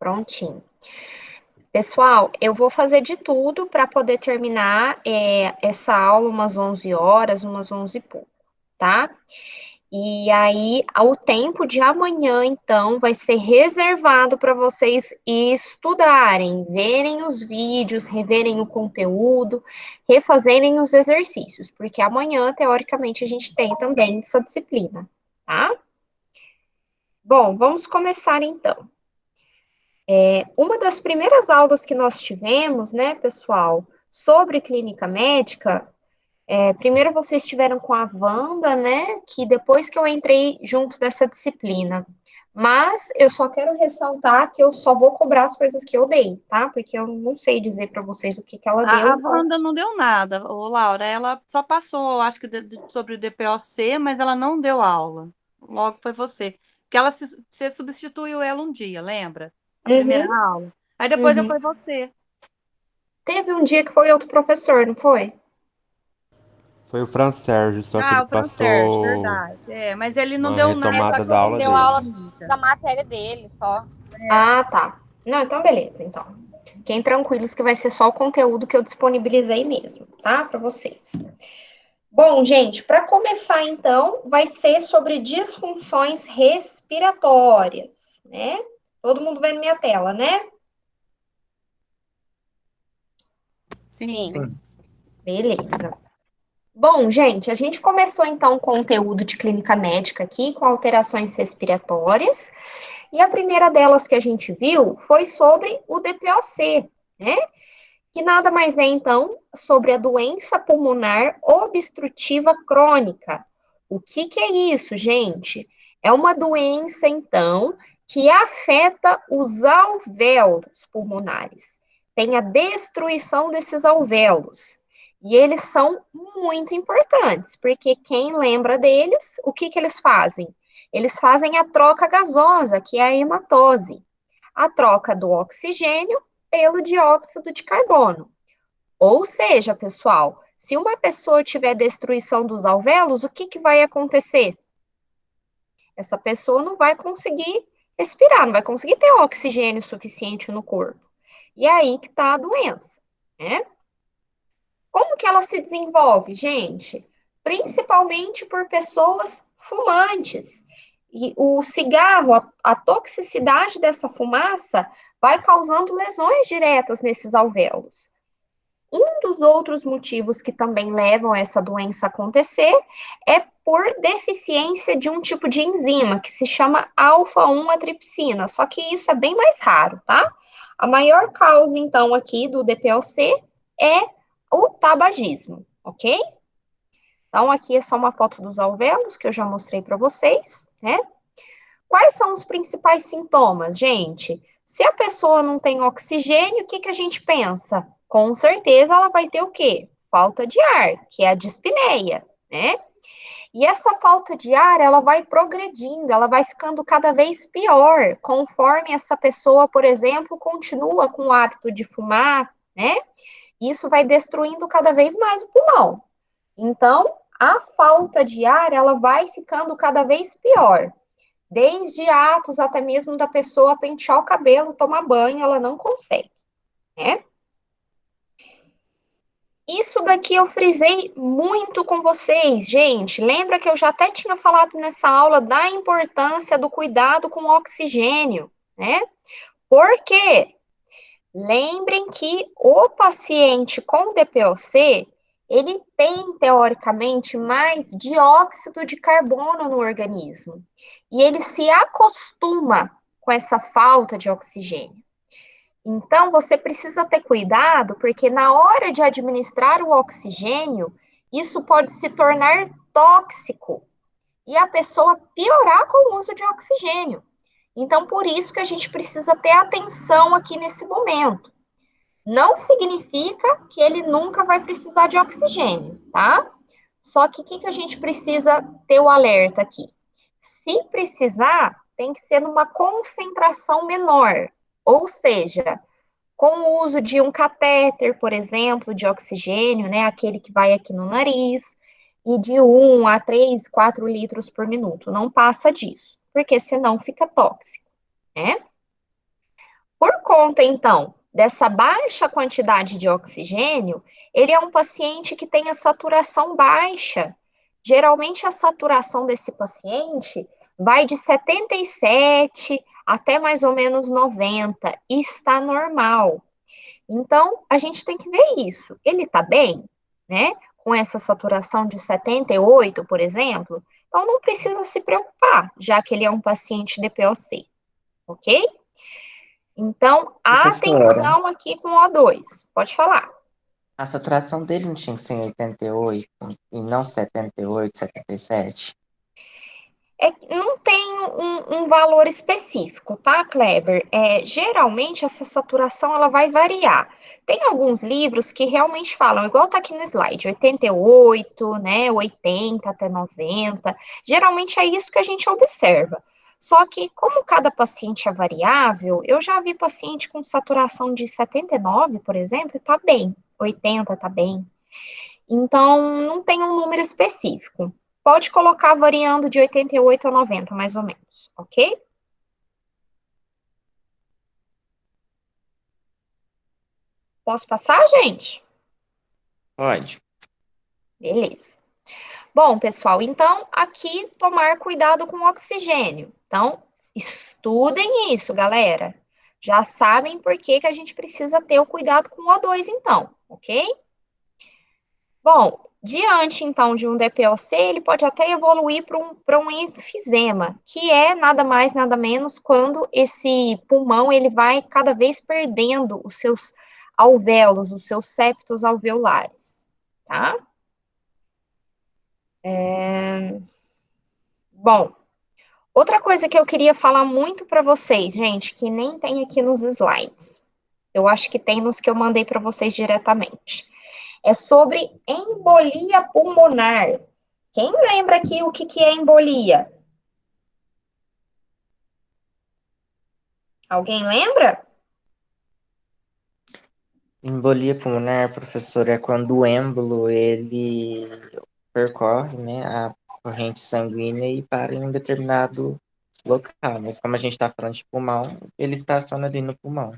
Prontinho. Pessoal, eu vou fazer de tudo para poder terminar essa aula umas 11 horas, umas 11 e pouco, tá? E aí, o tempo de amanhã, então, vai ser reservado para vocês estudarem, verem os vídeos, reverem o conteúdo, refazerem os exercícios, porque amanhã, teoricamente, a gente tem também essa disciplina, tá? Bom, vamos começar então. Uma das primeiras aulas que nós tivemos, né, pessoal, sobre clínica médica, primeiro vocês tiveram com a Wanda, né, que depois que eu entrei junto dessa disciplina. Mas eu só quero ressaltar que eu só vou cobrar as coisas que eu dei, tá? Porque eu não sei dizer para vocês o que que ela A deu. Wanda não deu nada, ô Laura. Ela só passou, acho que sobre o DPOC, mas ela não deu aula. Logo foi você. Porque você substituiu ela um dia, lembra? A primeira Uhum, aula. Aí depois já uhum. foi você. Teve um dia que foi outro professor, não foi? Foi o Fran Sérgio, só que Ah, ele o Fran Sérgio, passou verdade. É, mas ele não uma deu nada É, só retomada que da ele aula deu dele. aula da clínica. matéria dele, só. Ah, tá. Não, então beleza, então. Fiquem tranquilos que vai ser só o conteúdo que eu disponibilizei mesmo, tá? Para vocês. Bom, gente, para começar então, vai ser sobre disfunções respiratórias, né? Todo mundo vendo minha tela, né? Sim, Sim. sim. Beleza. Bom, gente, a gente começou então com o conteúdo de clínica médica aqui, com alterações respiratórias, e a primeira delas que a gente viu foi sobre o DPOC, né? Que nada mais é então sobre a doença pulmonar obstrutiva crônica. O que que é isso, gente? É uma doença então que afeta os alvéolos pulmonares. Tem a destruição desses alvéolos. E eles são muito importantes, porque quem lembra deles, o que que eles fazem? Eles fazem a troca gasosa, que é a hematose, a troca do oxigênio pelo dióxido de carbono. Ou seja, pessoal, se uma pessoa tiver destruição dos alvéolos, o que que vai acontecer? Essa pessoa não vai conseguir respirar, não vai conseguir ter oxigênio suficiente no corpo. E é aí que está a doença, né? Como que ela se desenvolve, gente? Principalmente por pessoas fumantes. E o cigarro, a toxicidade dessa fumaça vai causando lesões diretas nesses alvéolos. Um dos outros motivos que também levam a essa doença a acontecer é por deficiência de um tipo de enzima que se chama alfa-1 atripsina, só que isso é bem mais raro, tá? A maior causa, então, aqui do DPLC é o tabagismo, ok? Então, aqui é só uma foto dos alvéolos que eu já mostrei para vocês, né? Quais são os principais sintomas, gente? Se a pessoa não tem oxigênio, o que que a gente pensa? Com certeza ela vai ter o quê? Falta de ar, que é a dispneia, né? E essa falta de ar, ela vai progredindo, ela vai ficando cada vez pior, conforme essa pessoa, por exemplo, continua com o hábito de fumar, né? Isso vai destruindo cada vez mais o pulmão. Então, a falta de ar, ela vai ficando cada vez pior. Desde atos até mesmo da pessoa pentear o cabelo, tomar banho, ela não consegue, né? Isso daqui eu frisei muito com vocês, gente. Lembra que eu já até tinha falado nessa aula da importância do cuidado com o oxigênio, né? Por quê? Lembrem que o paciente com DPOC, ele tem, teoricamente, mais dióxido de carbono no organismo. E ele se acostuma com essa falta de oxigênio. Então, você precisa ter cuidado, porque na hora de administrar o oxigênio, isso pode se tornar tóxico e a pessoa piorar com o uso de oxigênio. Então, por isso que a gente precisa ter atenção aqui nesse momento. Não significa que ele nunca vai precisar de oxigênio, tá? Só que o que a gente precisa ter o alerta aqui? Se precisar, tem que ser numa concentração menor, ou seja, com o uso de um catéter, por exemplo, de oxigênio, né, aquele que vai aqui no nariz, e de 1 a 3, 4 litros por minuto. Não passa disso, porque senão fica tóxico, né? Por conta, então, dessa baixa quantidade de oxigênio, ele é um paciente que tem a saturação baixa. Geralmente, a saturação desse paciente vai de 77 até mais ou menos 90, e está normal. Então, a gente tem que ver isso. Ele está bem, né? Com essa saturação de 78, por exemplo, então não precisa se preocupar, já que ele é um paciente DPOC, ok? Então, Professora, atenção aqui com o O2. Pode falar. a saturação dele não tinha que ser em 88 e não 78, 77? É que não tem um valor específico, tá, Kleber? Geralmente essa saturação ela vai variar. Tem alguns livros que realmente falam, igual tá aqui no slide, 88, né, 80 até 90. Geralmente é isso que a gente observa. Só que, como cada paciente é variável, eu já vi paciente com saturação de 79, por exemplo, e tá bem. 80 tá bem. Então, não tem um número específico. Pode colocar variando de 88 a 90, mais ou menos, ok? Posso passar, gente? Pode. Beleza. Bom, pessoal, então aqui tomar cuidado com o oxigênio. Então, estudem isso, galera. Já sabem por que que a gente precisa ter o cuidado com o O2, então, ok? Bom, diante então de um DPOC, ele pode até evoluir para um enfisema, que é nada mais, nada menos quando esse pulmão ele vai cada vez perdendo os seus alvéolos, os seus septos alveolares, tá? Bom, outra coisa que eu queria falar muito para vocês, gente, que nem tem aqui nos slides. Eu acho que tem nos que eu mandei para vocês diretamente. É sobre embolia pulmonar. Quem lembra aqui o que que é embolia? Alguém lembra? Embolia pulmonar, professor, é quando o êmbolo ele percorre, né, a corrente sanguínea e para em um determinado local. Mas como a gente está falando de pulmão, ele estaciona ali no pulmão.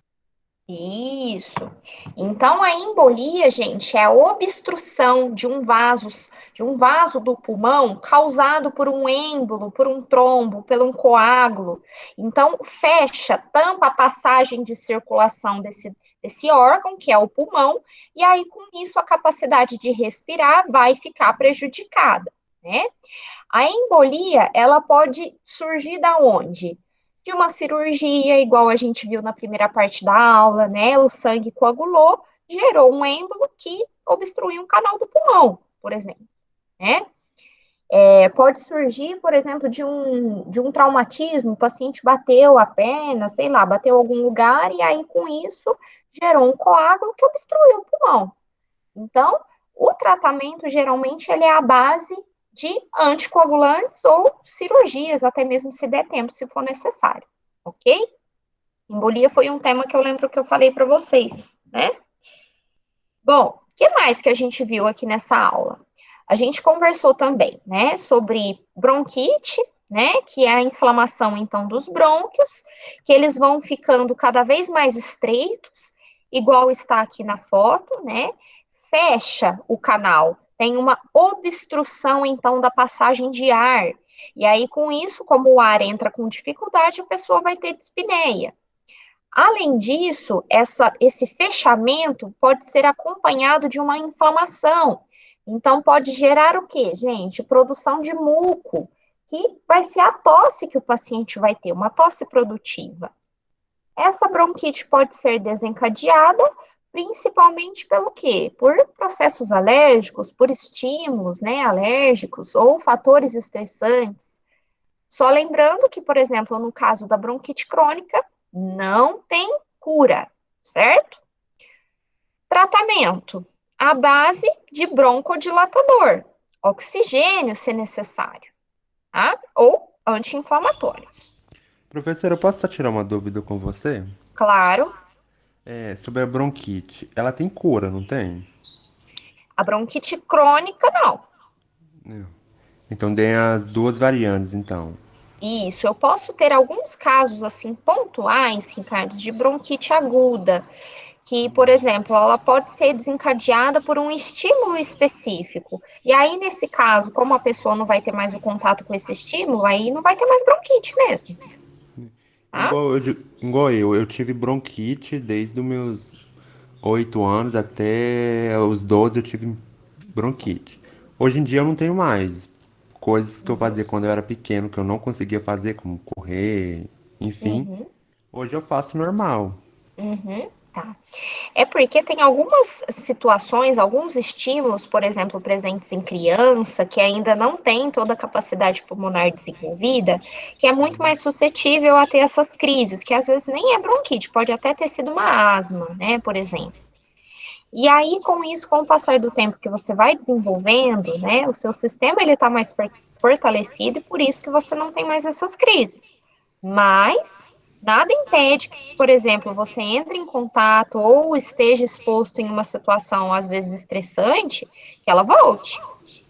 Isso. Então, a embolia, gente, é a obstrução de um vaso do pulmão causado por um êmbolo, por um trombo, por um coágulo. Então, fecha, tampa a passagem de circulação desse órgão, que é o pulmão, e aí, com isso, a capacidade de respirar vai ficar prejudicada, né? A embolia, ela pode surgir da onde? De uma cirurgia, igual a gente viu na primeira parte da aula, né? O sangue coagulou, gerou um êmbolo que obstruiu um canal do pulmão, por exemplo, né? Pode surgir, por exemplo, de um traumatismo, o paciente bateu a perna, sei lá, bateu em algum lugar, e aí com isso gerou um coágulo que obstruiu o pulmão. Então, o tratamento geralmente ele é a base de anticoagulantes ou cirurgias, até mesmo se der tempo, se for necessário, ok? Embolia foi um tema que eu lembro que eu falei para vocês, né? Bom, o que mais que a gente viu aqui nessa aula? A gente conversou também, né, sobre bronquite, né, que é a inflamação, então, dos brônquios, que eles vão ficando cada vez mais estreitos, igual está aqui na foto, né, fecha o canal, tem uma obstrução, então, da passagem de ar, e aí, com isso, como o ar entra com dificuldade, a pessoa vai ter dispneia. Além disso, esse fechamento pode ser acompanhado de uma inflamação. Então, pode gerar o quê, gente? Produção de muco, que vai ser a tosse que o paciente vai ter, uma tosse produtiva. Essa bronquite pode ser desencadeada principalmente pelo quê? Por processos alérgicos, por estímulos, né, alérgicos ou fatores estressantes. Só lembrando que, por exemplo, no caso da bronquite crônica, não tem cura, certo? Tratamento: à base de broncodilatador, oxigênio se necessário, tá? Ou anti-inflamatórios. Professor, eu posso só tirar uma dúvida com você? Claro, Sobre a bronquite. Ela tem cura, não tem? a bronquite crônica não. Então tem as duas variantes, então. Isso, eu posso ter alguns casos, assim, pontuais, Ricardo, de bronquite aguda, que, por exemplo, ela pode ser desencadeada por um estímulo específico. E aí, nesse caso, como a pessoa não vai ter mais o contato com esse estímulo, aí não vai ter mais bronquite mesmo, tá? Igual eu tive bronquite desde os meus 8 anos até os 12 eu tive bronquite. Hoje em dia eu não tenho mais. Coisas que eu Uhum, fazia quando eu era pequeno que eu não conseguia fazer, como correr, enfim. uhum, Hoje eu faço normal. uhum, tá. É porque tem algumas situações, alguns estímulos, por exemplo, presentes em criança, que ainda não tem toda a capacidade pulmonar desenvolvida, que é muito mais suscetível a ter essas crises, que às vezes nem é bronquite, pode até ter sido uma asma, né, por exemplo. E aí, com isso, com o passar do tempo que você vai desenvolvendo, né, o seu sistema ele está mais fortalecido e por isso que você não tem mais essas crises. Mas nada impede que, por exemplo, você entre em contato ou esteja exposto em uma situação às vezes estressante, que ela volte,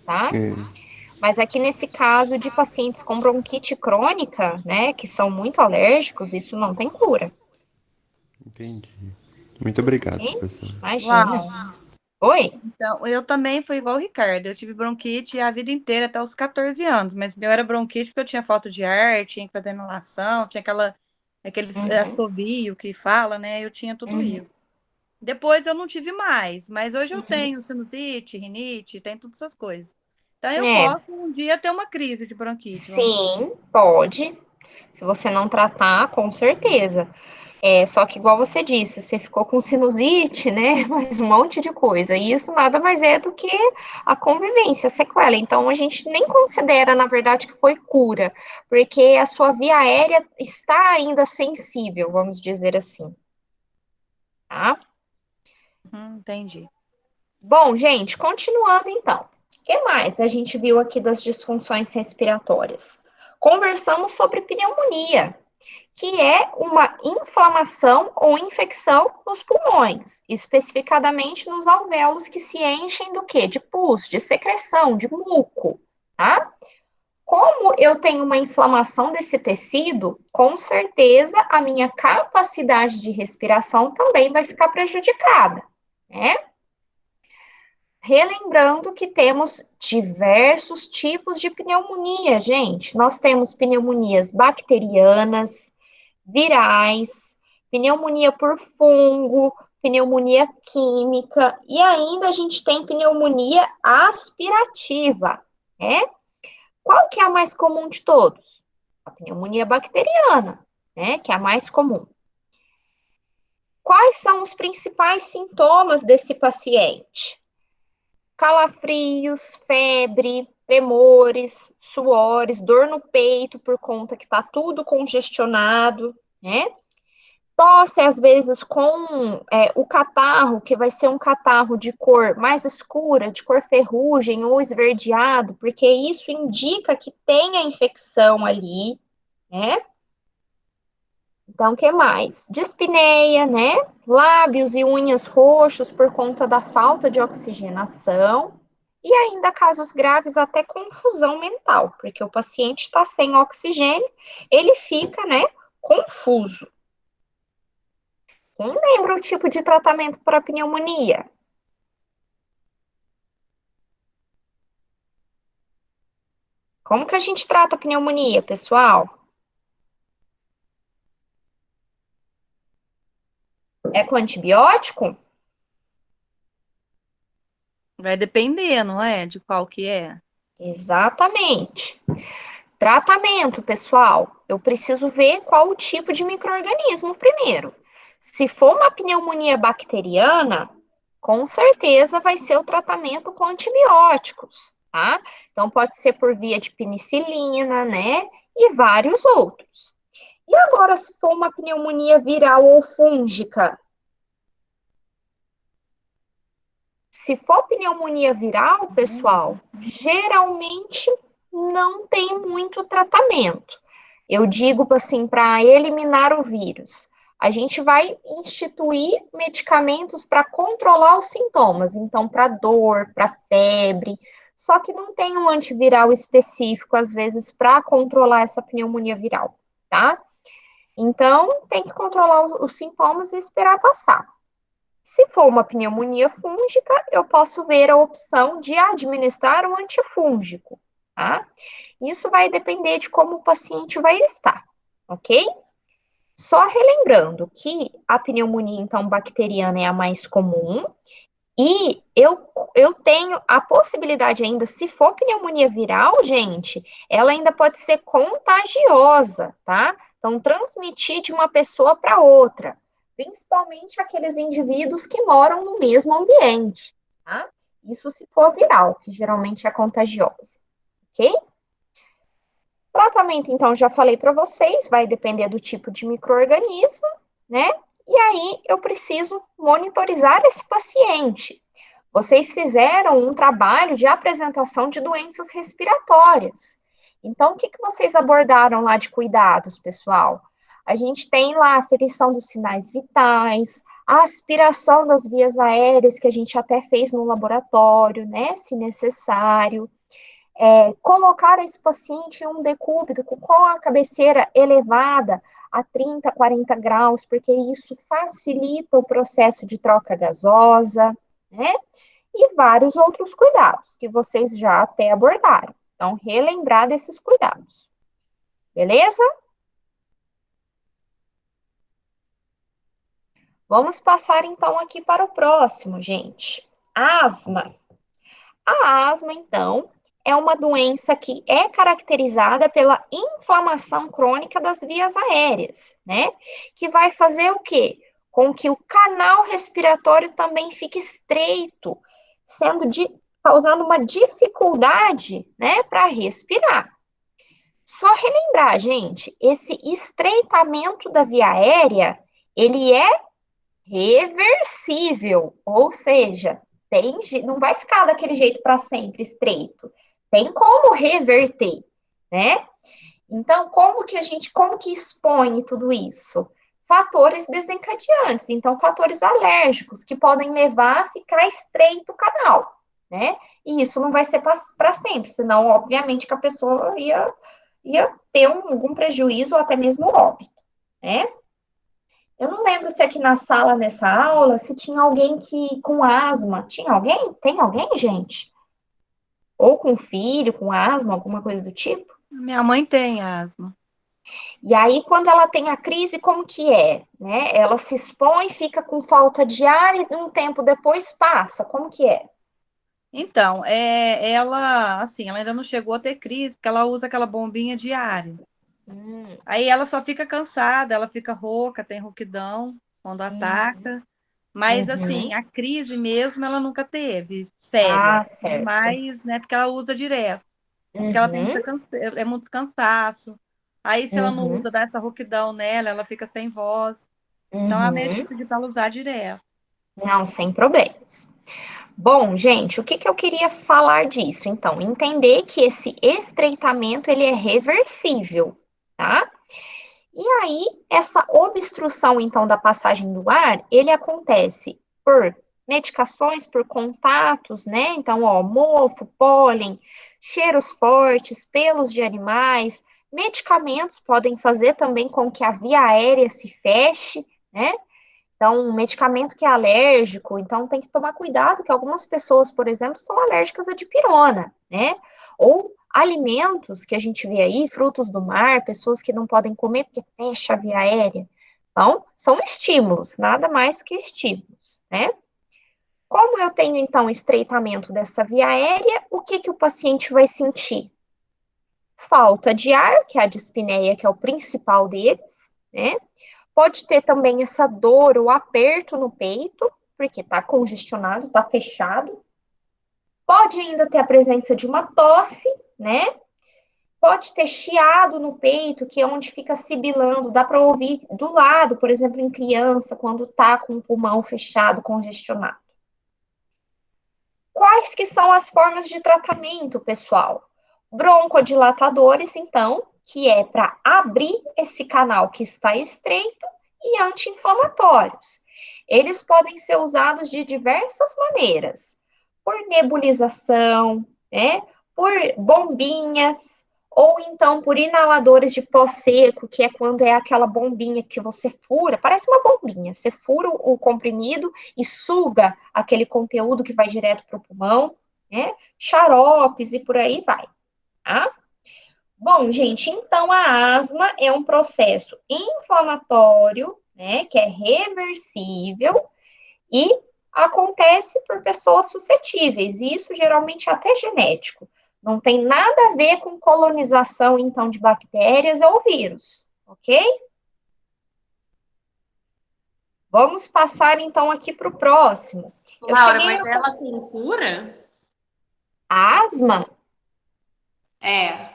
tá? Mas aqui nesse caso de pacientes com bronquite crônica, né, que são muito alérgicos, isso não tem cura, Entendi. Muito obrigado, hein? professor. Imagina. Uau! Oi? Então, eu também fui igual o Ricardo. Eu tive bronquite a vida inteira, até os 14 anos. Mas meu era bronquite porque eu tinha falta de ar, tinha que fazer inalação, tinha aquele Uhum, assobio que fala, né? Eu tinha tudo uhum, isso. Depois eu não tive mais, mas hoje eu uhum. tenho sinusite, rinite, tem todas essas coisas. Então eu É, posso um dia ter uma crise de bronquite, vamos dizer. sim, pode. Se você não tratar, com certeza. É, só que, igual você disse, você ficou com sinusite, né? Mais um monte de coisa. E isso nada mais é do que a convivência, a sequela. Então, a gente nem considera, na verdade, que foi cura, porque a sua via aérea está ainda sensível, vamos dizer assim, tá? Entendi. Bom, gente, continuando então. O que mais a gente viu aqui das disfunções respiratórias? Conversamos sobre pneumonia, que é uma inflamação ou infecção nos pulmões, especificadamente nos alvéolos que se enchem do quê? De pus, de secreção, de muco, tá? Como eu tenho uma inflamação desse tecido, com certeza a minha capacidade de respiração também vai ficar prejudicada, né? Relembrando que temos diversos tipos de pneumonia, gente. Nós temos pneumonias bacterianas, virais, pneumonia por fungo, pneumonia química e ainda a gente tem pneumonia aspirativa, né? Qual que é a mais comum de todos? A pneumonia bacteriana, né? Que é a mais comum. Quais são os principais sintomas desse paciente? Calafrios, febre, tremores, suores, dor no peito por conta que está tudo congestionado, né? Tosse, às vezes, com o catarro, que vai ser um catarro de cor mais escura, de cor ferrugem ou esverdeado, porque isso indica que tem a infecção ali, né? Então, o que mais? Dispneia, né? Lábios e unhas roxos por conta da falta de oxigenação. E ainda casos graves, até confusão mental, porque o paciente está sem oxigênio, ele fica, né, confuso. Quem lembra o tipo de tratamento para pneumonia? Como que a gente trata a pneumonia, pessoal? É com antibiótico? Vai depender, não é? De qual que é. Exatamente. Tratamento, pessoal. Eu preciso ver qual o tipo de micro-organismo primeiro. Se for uma pneumonia bacteriana, com certeza vai ser o tratamento com antibióticos, tá? Então, pode ser por via de penicilina, né? E vários outros. E agora, se for uma pneumonia viral ou fúngica? Se for pneumonia viral, pessoal, geralmente não tem muito tratamento. Eu digo assim, para eliminar o vírus, a gente vai instituir medicamentos para controlar os sintomas, então para dor, para febre, só que não tem um antiviral específico, às vezes, para controlar essa pneumonia viral, tá? Então, tem que controlar os sintomas e esperar passar. Se for uma pneumonia fúngica, eu posso ver a opção de administrar um antifúngico, tá? Isso vai depender de como o paciente vai estar, ok? Só relembrando que a pneumonia, então, bacteriana é a mais comum, e eu tenho a possibilidade ainda, se for pneumonia viral, gente, ela ainda pode ser contagiosa, tá? Então, transmitir de uma pessoa para outra, principalmente aqueles indivíduos que moram no mesmo ambiente, tá? Isso se for viral, que geralmente é contagiosa, ok? Tratamento, então, já falei para vocês, vai depender do tipo de micro-organismo, né? E aí eu preciso monitorizar esse paciente. Vocês fizeram um trabalho de apresentação de doenças respiratórias. Então, o que vocês abordaram lá de cuidados, pessoal? A gente tem lá a aferição dos sinais vitais, a aspiração das vias aéreas, que a gente até fez no laboratório, né, se necessário. Colocar esse paciente em um decúbito com a cabeceira elevada a 30, 40 graus, porque isso facilita o processo de troca gasosa, né? E vários outros cuidados que vocês já até abordaram. Então, relembrar desses cuidados. Beleza? Vamos passar então aqui para o próximo, gente. Asma. A asma, então, é uma doença que é caracterizada pela inflamação crônica das vias aéreas, né? Que vai fazer o quê? Com que o canal respiratório também fique estreito, causando uma dificuldade, né, para respirar. Só relembrar, gente, esse estreitamento da via aérea, ele é reversível, ou seja, não vai ficar daquele jeito para sempre estreito. Tem como reverter, né? Então, como que expõe tudo isso? Fatores desencadeantes, então fatores alérgicos que podem levar a ficar estreito o canal, né? E isso não vai ser para sempre, senão, obviamente, que a pessoa ia ter algum prejuízo ou até mesmo óbito, né? Eu não lembro se aqui na sala, nessa aula, se tinha alguém com asma. Tinha alguém? Tem alguém, gente? Ou com filho, com asma, alguma coisa do tipo? Minha mãe tem asma. E aí, quando ela tem a crise, como que é? Né? Ela se expõe, fica com falta de ar e um tempo depois passa. Como que é? Então, ela, assim, ela ainda não chegou a ter crise, porque ela usa aquela bombinha diária. Hum, Aí ela só fica cansada, ela fica rouca, tem rouquidão quando uhum, ataca. Mas, assim, uhum. a crise mesmo ela nunca teve, séria. Ah, certo. Mas, né, porque ela usa direto. Porque ela tem Uhum, é muito cansaço. Aí, se ela não uhum, usa, dá essa rouquidão nela, ela fica sem voz. Então, a médica uhum. pediu para ela usar direto. Não, sem problemas. Bom, gente, o que que eu queria falar disso? Então, entender que esse estreitamento, ele é reversível, tá? E aí, essa obstrução, então, da passagem do ar, ele acontece por medicações, por contatos, né? Então, ó, mofo, pólen, cheiros fortes, pelos de animais, medicamentos podem fazer também com que a via aérea se feche, né? Então, um medicamento que é alérgico, então tem que tomar cuidado, que algumas pessoas, por exemplo, são alérgicas à dipirona, né? Ou alimentos que a gente vê aí, frutos do mar, pessoas que não podem comer porque fecha a via aérea. Então, são estímulos, nada mais do que estímulos, né? Como eu tenho, então, estreitamento dessa via aérea, o que que o paciente vai sentir? Falta de ar, que é a dispneia, que é o principal deles, né? Pode ter também essa dor ou aperto no peito, porque está congestionado, está fechado. Pode ainda ter a presença de uma tosse, né? Pode ter chiado no peito, que é onde fica sibilando, dá para ouvir do lado, por exemplo, em criança, quando está com o pulmão fechado, congestionado. Quais que são as formas de tratamento, pessoal? Broncodilatadores, então, que é para abrir esse canal que está estreito, e anti-inflamatórios. Eles podem ser usados de diversas maneiras, por nebulização, né? Por bombinhas, ou então por inaladores de pó seco, que é quando é aquela bombinha que você fura, parece uma bombinha, você fura o comprimido e suga aquele conteúdo que vai direto para o pulmão, né? Xaropes e por aí vai, tá? Bom, gente, então a asma é um processo inflamatório, né, que é reversível e acontece por pessoas suscetíveis, e isso geralmente é até genético. Não tem nada a ver com colonização, então, de bactérias ou vírus, ok? Vamos passar, então, aqui para o próximo. Eu Laura, cheguei mas ela tem cura? a asma. É.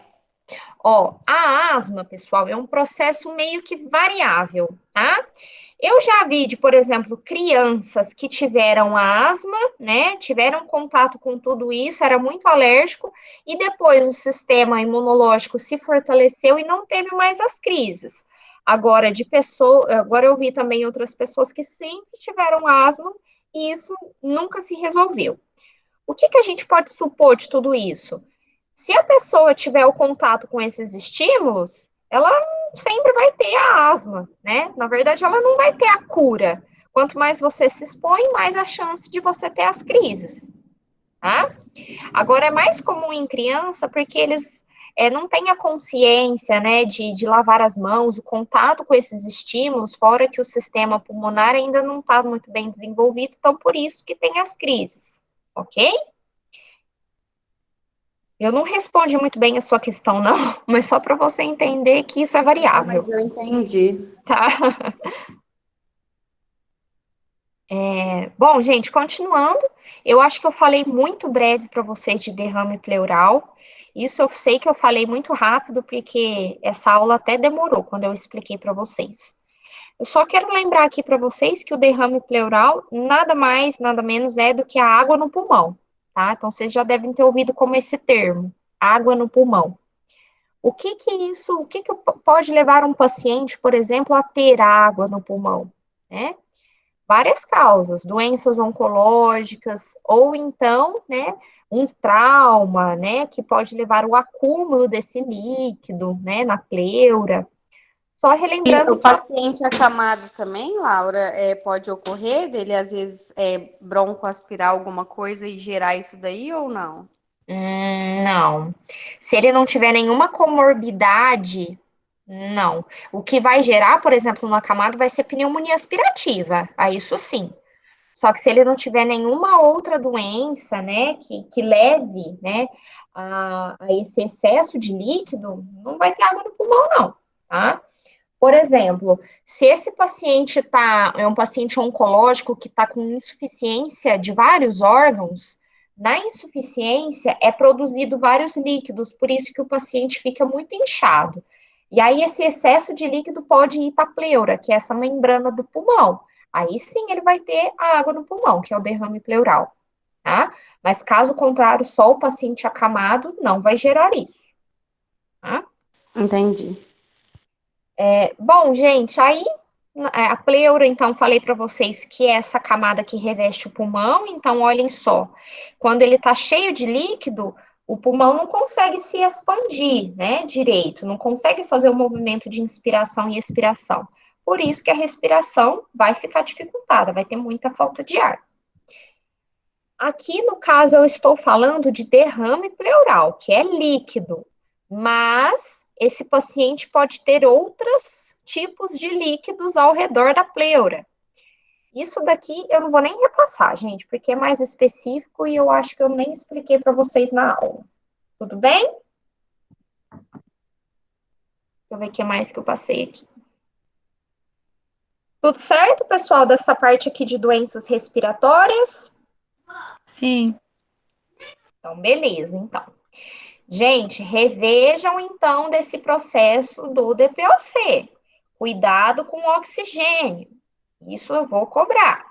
Ó, a asma, pessoal, é um processo meio que variável, tá? Eu já vi de, por exemplo, crianças que tiveram asma, né? Tiveram contato com tudo isso, era muito alérgico, e depois o sistema imunológico se fortaleceu e não teve mais as crises. Agora eu vi também outras pessoas que sempre tiveram asma e isso nunca se resolveu. O que que a gente pode supor de tudo isso? Se a pessoa tiver o contato com esses estímulos, ela sempre vai ter a asma, né? Na verdade, ela não vai ter a cura. Quanto mais você se expõe, mais a chance de você ter as crises, tá? Agora, é mais comum em criança porque eles não têm a consciência, né, de lavar as mãos, o contato com esses estímulos, fora que o sistema pulmonar ainda não está muito bem desenvolvido, então por isso que tem as crises, ok? Eu não respondi muito bem a sua questão, não, mas só para você entender que isso é Não, variável, mas eu entendi. tá? Bom, gente, continuando, eu acho que eu falei muito breve para vocês de derrame pleural. Isso eu sei que eu falei muito rápido, porque essa aula até demorou quando eu expliquei para vocês. Eu só quero lembrar aqui para vocês que o derrame pleural nada mais, nada menos é do que a água no pulmão, tá? Então vocês já devem ter ouvido como esse termo, água no pulmão. O que que pode levar um paciente, por exemplo, a ter água no pulmão, né? Várias causas, doenças oncológicas, ou então, né, um trauma, né, que pode levar ao acúmulo desse líquido, né, na pleura. Só E relembrando o que paciente acamado também, Laura, pode ocorrer dele, às vezes, broncoaspirar alguma coisa e gerar isso daí ou não? não. Se ele não tiver nenhuma comorbidade, não. O que vai gerar, por exemplo, no acamado vai ser pneumonia aspirativa. Aí isso sim. Só que se ele não tiver nenhuma outra doença, né, que leve, né, a esse excesso de líquido, não vai ter água no pulmão, não, tá? Por exemplo, se esse paciente é um paciente oncológico que está com insuficiência de vários órgãos, na insuficiência é produzido vários líquidos, por isso que o paciente fica muito inchado. E aí esse excesso de líquido pode ir para a pleura, que é essa membrana do pulmão. Aí sim ele vai ter a água no pulmão, que é o derrame pleural, tá? Mas caso contrário, só o paciente acamado não vai gerar isso, tá? Entendi. Bom, gente, aí a pleura, então, falei para vocês que é essa camada que reveste o pulmão, então, olhem só, quando ele está cheio de líquido, o pulmão não consegue se expandir, né, direito, não consegue fazer o movimento de inspiração e expiração. Por isso que a respiração vai ficar dificultada, vai ter muita falta de ar. Aqui, no caso, eu estou falando de derrame pleural, que é líquido, mas esse paciente pode ter outros tipos de líquidos ao redor da pleura. Isso daqui eu não vou nem repassar, gente, porque é mais específico e eu acho que eu nem expliquei para vocês na aula. Tudo bem? Deixa eu ver o que mais que eu passei aqui. Tudo certo, pessoal, dessa parte aqui de doenças respiratórias? Sim. Então, beleza, então. Gente, revejam então desse processo do DPOC. Cuidado com o oxigênio. Isso eu vou cobrar.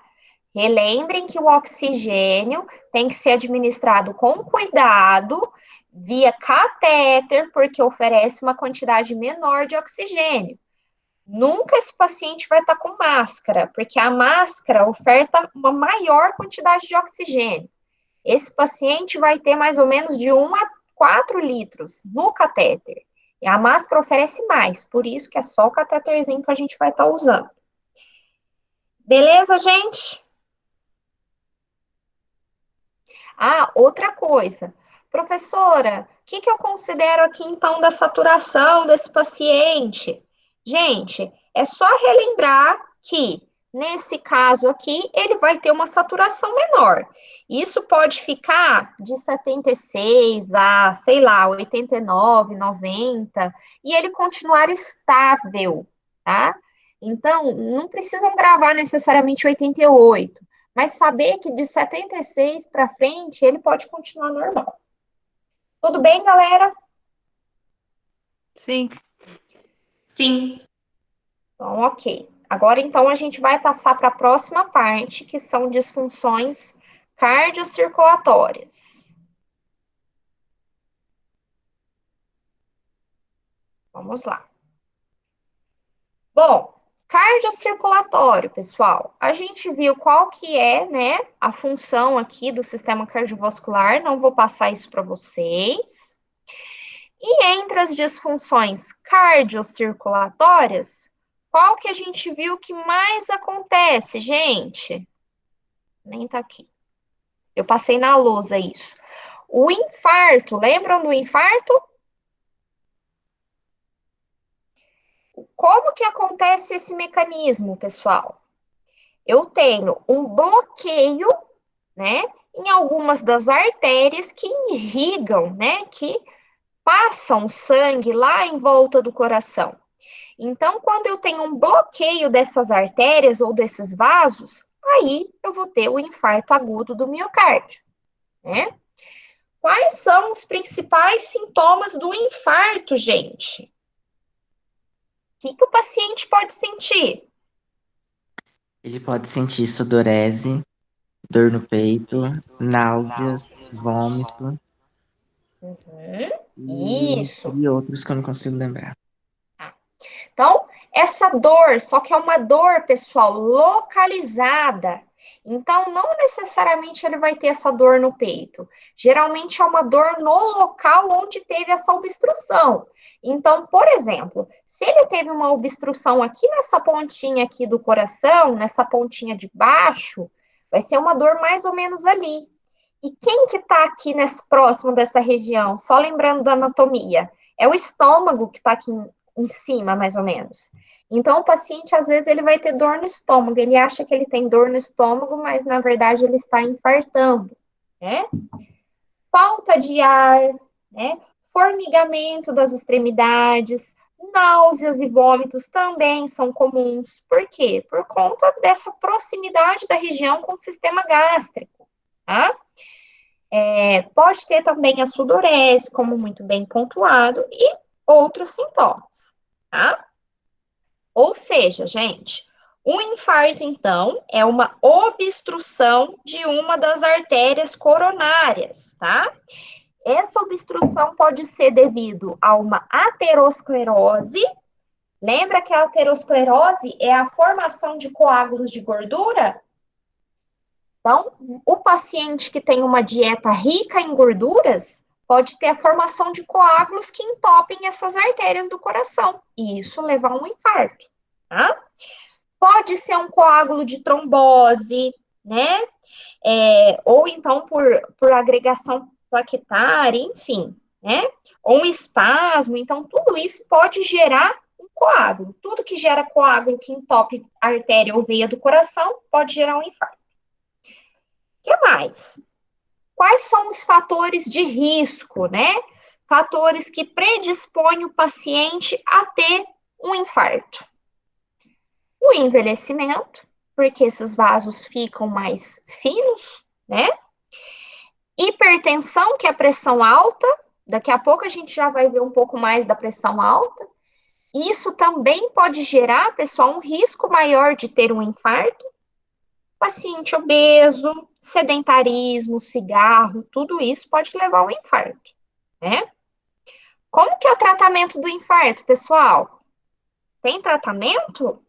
Relembrem que o oxigênio tem que ser administrado com cuidado, via catéter, porque oferece uma quantidade menor de oxigênio. Nunca esse paciente vai estar com máscara, porque a máscara oferta uma maior quantidade de oxigênio. Esse paciente vai ter mais ou menos de 1 a 4 litros no catéter. E a máscara oferece mais, por isso que é só o catéterzinho que a gente vai estar usando. Beleza, gente? Ah, outra coisa. Professora, o que eu considero aqui então da saturação desse paciente? Gente, é só relembrar que nesse caso aqui ele vai ter uma saturação menor. Isso pode ficar de 76 a, sei lá, 89, 90 e ele continuar estável, tá? Então, não precisam gravar necessariamente 88. Mas saber que de 76 para frente ele pode continuar normal. Tudo bem, galera? Sim. Sim. Então, ok. Agora, então, a gente vai passar para a próxima parte, que são disfunções cardiocirculatórias. Vamos lá. Bom, cardiocirculatório, pessoal. A gente viu qual que é, né, a função aqui do sistema cardiovascular. Não vou passar isso para vocês. E entre as disfunções cardiocirculatórias, qual que a gente viu que mais acontece, gente? Nem tá aqui. Eu passei na lousa isso. O infarto, lembram do infarto? Como que acontece esse mecanismo, pessoal? Eu tenho um bloqueio, né, em algumas das artérias que irrigam, né, que passam sangue lá em volta do coração. Então, quando eu tenho um bloqueio dessas artérias ou desses vasos, aí eu vou ter o infarto agudo do miocárdio, né? Quais são os principais sintomas do infarto, gente? O que o paciente pode sentir? Ele pode sentir sudorese, dor no peito, náuseas, vômito Isso. e outros que eu não consigo lembrar. Então, essa dor, só que é uma dor, pessoal, localizada. Então, não necessariamente ele vai ter essa dor no peito. Geralmente é uma dor no local onde teve essa obstrução. Então, por exemplo, se ele teve uma obstrução aqui nessa pontinha aqui do coração, nessa pontinha de baixo, vai ser uma dor mais ou menos ali. E quem que tá aqui próximo dessa região? Só lembrando da anatomia. É o estômago que está aqui em cima, mais ou menos. Então, o paciente, às vezes, ele vai ter dor no estômago. Ele acha que ele tem dor no estômago, mas, na verdade, ele está infartando, né? Falta de ar, né? Formigamento das extremidades, náuseas e vômitos também são comuns. Por quê? Por conta dessa proximidade da região com o sistema gástrico, tá? Pode ter também a sudorese, como muito bem pontuado, e outros sintomas, tá? Ou seja, gente, o infarto, então, é uma obstrução de uma das artérias coronárias, tá? Essa obstrução pode ser devido a uma aterosclerose. Lembra que a aterosclerose é a formação de coágulos de gordura? Então, o paciente que tem uma dieta rica em gorduras pode ter a formação de coágulos que entopem essas artérias do coração, e isso leva a um infarto, tá? Pode ser um coágulo de trombose, né? Ou então por agregação plaquetária, enfim, né? Ou um espasmo, então tudo isso pode gerar um coágulo. Tudo que gera coágulo que entope a artéria ou veia do coração pode gerar um infarto. O que mais? Quais são os fatores de risco, né? Fatores que predispõem o paciente a ter um infarto. O envelhecimento, porque esses vasos ficam mais finos, né? Hipertensão, que é a pressão alta. Daqui a pouco a gente já vai ver um pouco mais da pressão alta. Isso também pode gerar, pessoal, um risco maior de ter um infarto. Paciente obeso, sedentarismo, cigarro, tudo isso pode levar ao infarto, né? Como que é o tratamento do infarto, pessoal? Tem tratamento?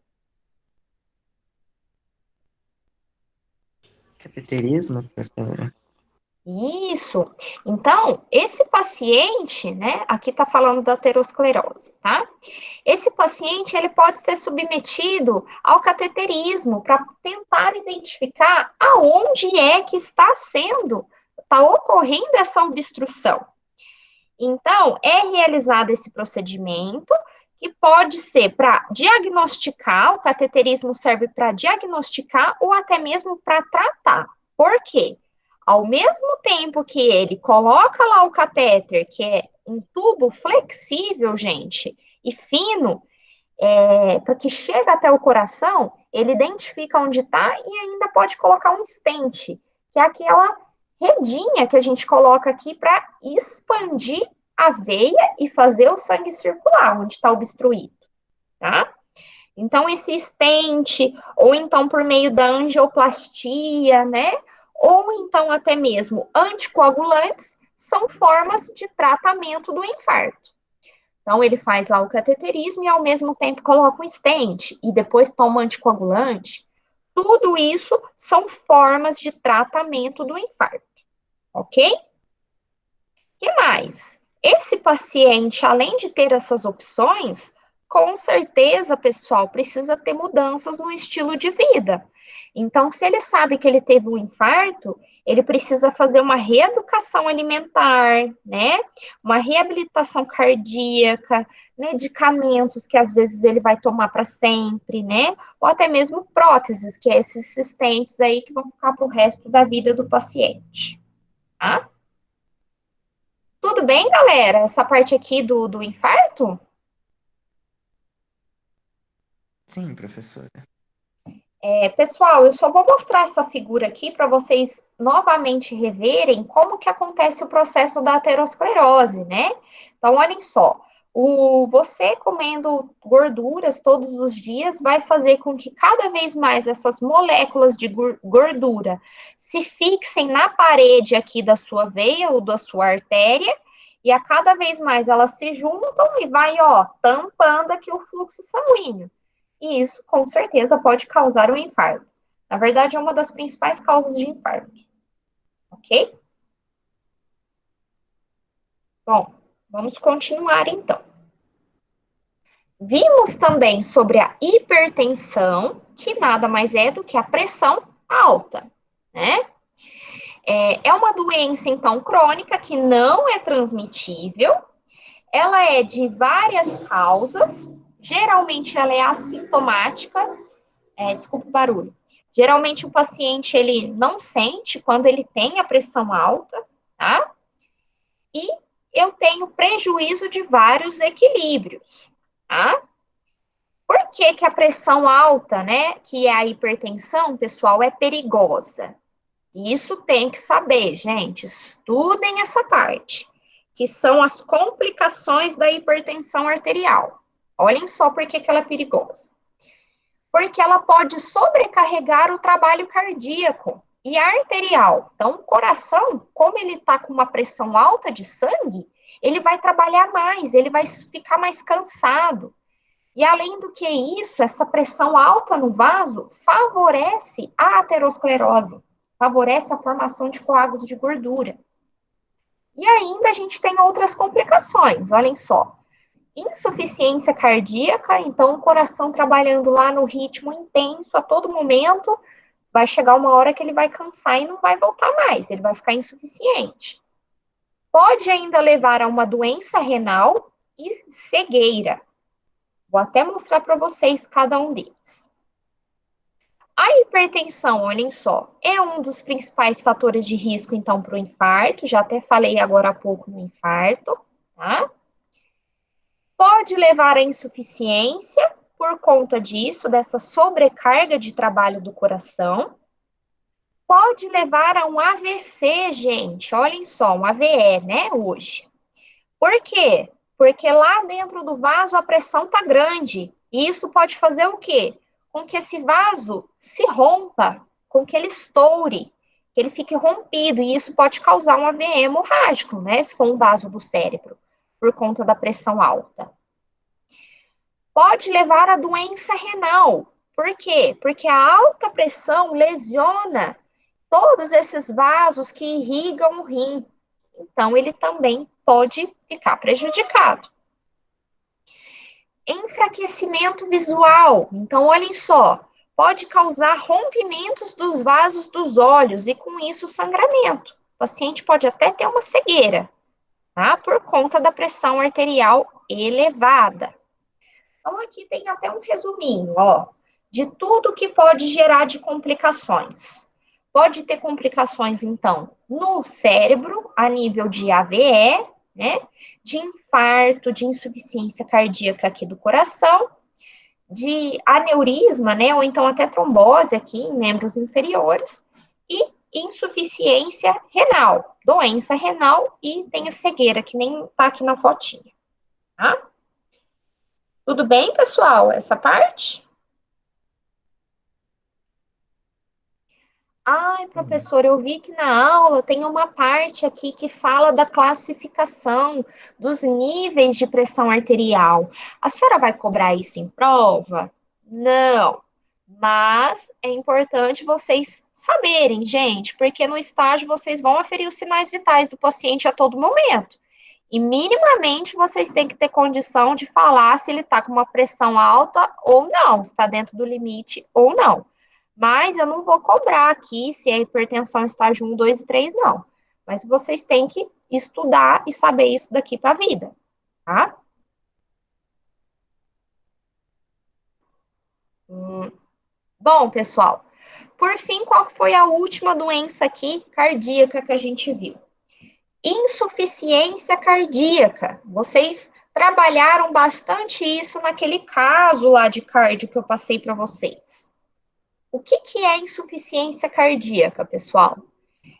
Cateterismo, professora? Isso. Então, esse paciente, né, aqui está falando da aterosclerose, tá? Esse paciente, ele pode ser submetido ao cateterismo para tentar identificar aonde é que está ocorrendo essa obstrução. Então, é realizado esse procedimento, que pode ser para diagnosticar, o cateterismo serve para diagnosticar ou até mesmo para tratar. Por quê? Ao mesmo tempo que ele coloca lá o catéter, que é um tubo flexível, gente, e fino, para que chega até o coração, ele identifica onde está e ainda pode colocar um stent, que é aquela redinha que a gente coloca aqui para expandir a veia e fazer o sangue circular onde está obstruído, tá? Então, esse stent, ou então por meio da angioplastia, né? Ou então até mesmo anticoagulantes, são formas de tratamento do infarto. Então, ele faz lá o cateterismo e, ao mesmo tempo, coloca um stent e depois toma anticoagulante. Tudo isso são formas de tratamento do infarto, ok? O que mais? Esse paciente, além de ter essas opções, com certeza, pessoal, precisa ter mudanças no estilo de vida. Então, se ele sabe que ele teve um infarto, ele precisa fazer uma reeducação alimentar, né? Uma reabilitação cardíaca, medicamentos que às vezes ele vai tomar para sempre, né? Ou até mesmo próteses, que é esses assistentes aí que vão ficar para o resto da vida do paciente, tá? Tudo bem, galera? Essa parte aqui do infarto? Sim, professora. Pessoal, eu só vou mostrar essa figura aqui para vocês novamente reverem como que acontece o processo da aterosclerose, né? Então, olhem só, você comendo gorduras todos os dias vai fazer com que cada vez mais essas moléculas de gordura se fixem na parede aqui da sua veia ou da sua artéria, e a cada vez mais elas se juntam e vai, ó, tampando aqui o fluxo sanguíneo. E isso, com certeza, pode causar um infarto. Na verdade, é uma das principais causas de infarto. Ok? Bom, vamos continuar então. Vimos também sobre a hipertensão, que nada mais é do que a pressão alta, né? É uma doença, então, crônica que não é transmitível. Ela é de várias causas. Geralmente, ela é assintomática. Desculpa o barulho. Geralmente o paciente ele não sente quando ele tem a pressão alta, tá? E eu tenho prejuízo de vários equilíbrios, tá? Por que que a pressão alta, né, que é a hipertensão, pessoal, é perigosa? Isso tem que saber, gente. Estudem essa parte, que são as complicações da hipertensão arterial. Olhem só por que que ela é perigosa. Porque ela pode sobrecarregar o trabalho cardíaco e arterial. Então, o coração, como ele está com uma pressão alta de sangue, ele vai trabalhar mais, ele vai ficar mais cansado. E além do que isso, essa pressão alta no vaso favorece a aterosclerose, favorece a formação de coágulos de gordura. E ainda a gente tem outras complicações, olhem só. Insuficiência cardíaca, então o coração trabalhando lá no ritmo intenso a todo momento, vai chegar uma hora que ele vai cansar e não vai voltar mais, ele vai ficar insuficiente. Pode ainda levar a uma doença renal e cegueira. Vou até mostrar para vocês cada um deles. A hipertensão, olhem só, é um dos principais fatores de risco, então, para o infarto, já até falei agora há pouco no infarto, tá? Pode levar à insuficiência por conta disso, dessa sobrecarga de trabalho do coração. Pode levar a um AVC, gente. Olhem só, um AVE, né, hoje. Por quê? Porque lá dentro do vaso a pressão tá grande. E isso pode fazer o quê? Com que esse vaso se rompa, com que ele estoure, que ele fique rompido. E isso pode causar um AVE hemorrágico, né, se for um vaso do cérebro, por conta da pressão alta. Pode levar à doença renal. Por quê? Porque a alta pressão lesiona todos esses vasos que irrigam o rim. Então, ele também pode ficar prejudicado. Enfraquecimento visual. Então, olhem só, pode causar rompimentos dos vasos dos olhos e, com isso, sangramento. O paciente pode até ter uma cegueira, tá? Por conta da pressão arterial elevada. Então, aqui tem até um resuminho, ó, de tudo que pode gerar de complicações. Pode ter complicações, então, no cérebro, a nível de AVE, né, de infarto, de insuficiência cardíaca aqui do coração, de aneurisma, né, ou então até trombose aqui em membros inferiores, e insuficiência renal, doença renal e tem a cegueira, que nem tá aqui na fotinha, tá? Tudo bem, pessoal, essa parte? Ai, professor, eu vi que na aula tem uma parte aqui que fala da classificação dos níveis de pressão arterial. A senhora vai cobrar isso em prova? Não. Mas é importante vocês saberem, gente, porque no estágio vocês vão aferir os sinais vitais do paciente a todo momento. E minimamente vocês têm que ter condição de falar se ele está com uma pressão alta ou não, se está dentro do limite ou não. Mas eu não vou cobrar aqui se é hipertensão estágio 1, 2 e 3, não. Mas vocês têm que estudar e saber isso daqui para a vida, tá? Bom, pessoal, por fim, qual foi a última doença aqui cardíaca que a gente viu? Insuficiência cardíaca. Vocês trabalharam bastante isso naquele caso lá de cardio que eu passei para vocês. O que é insuficiência cardíaca, pessoal?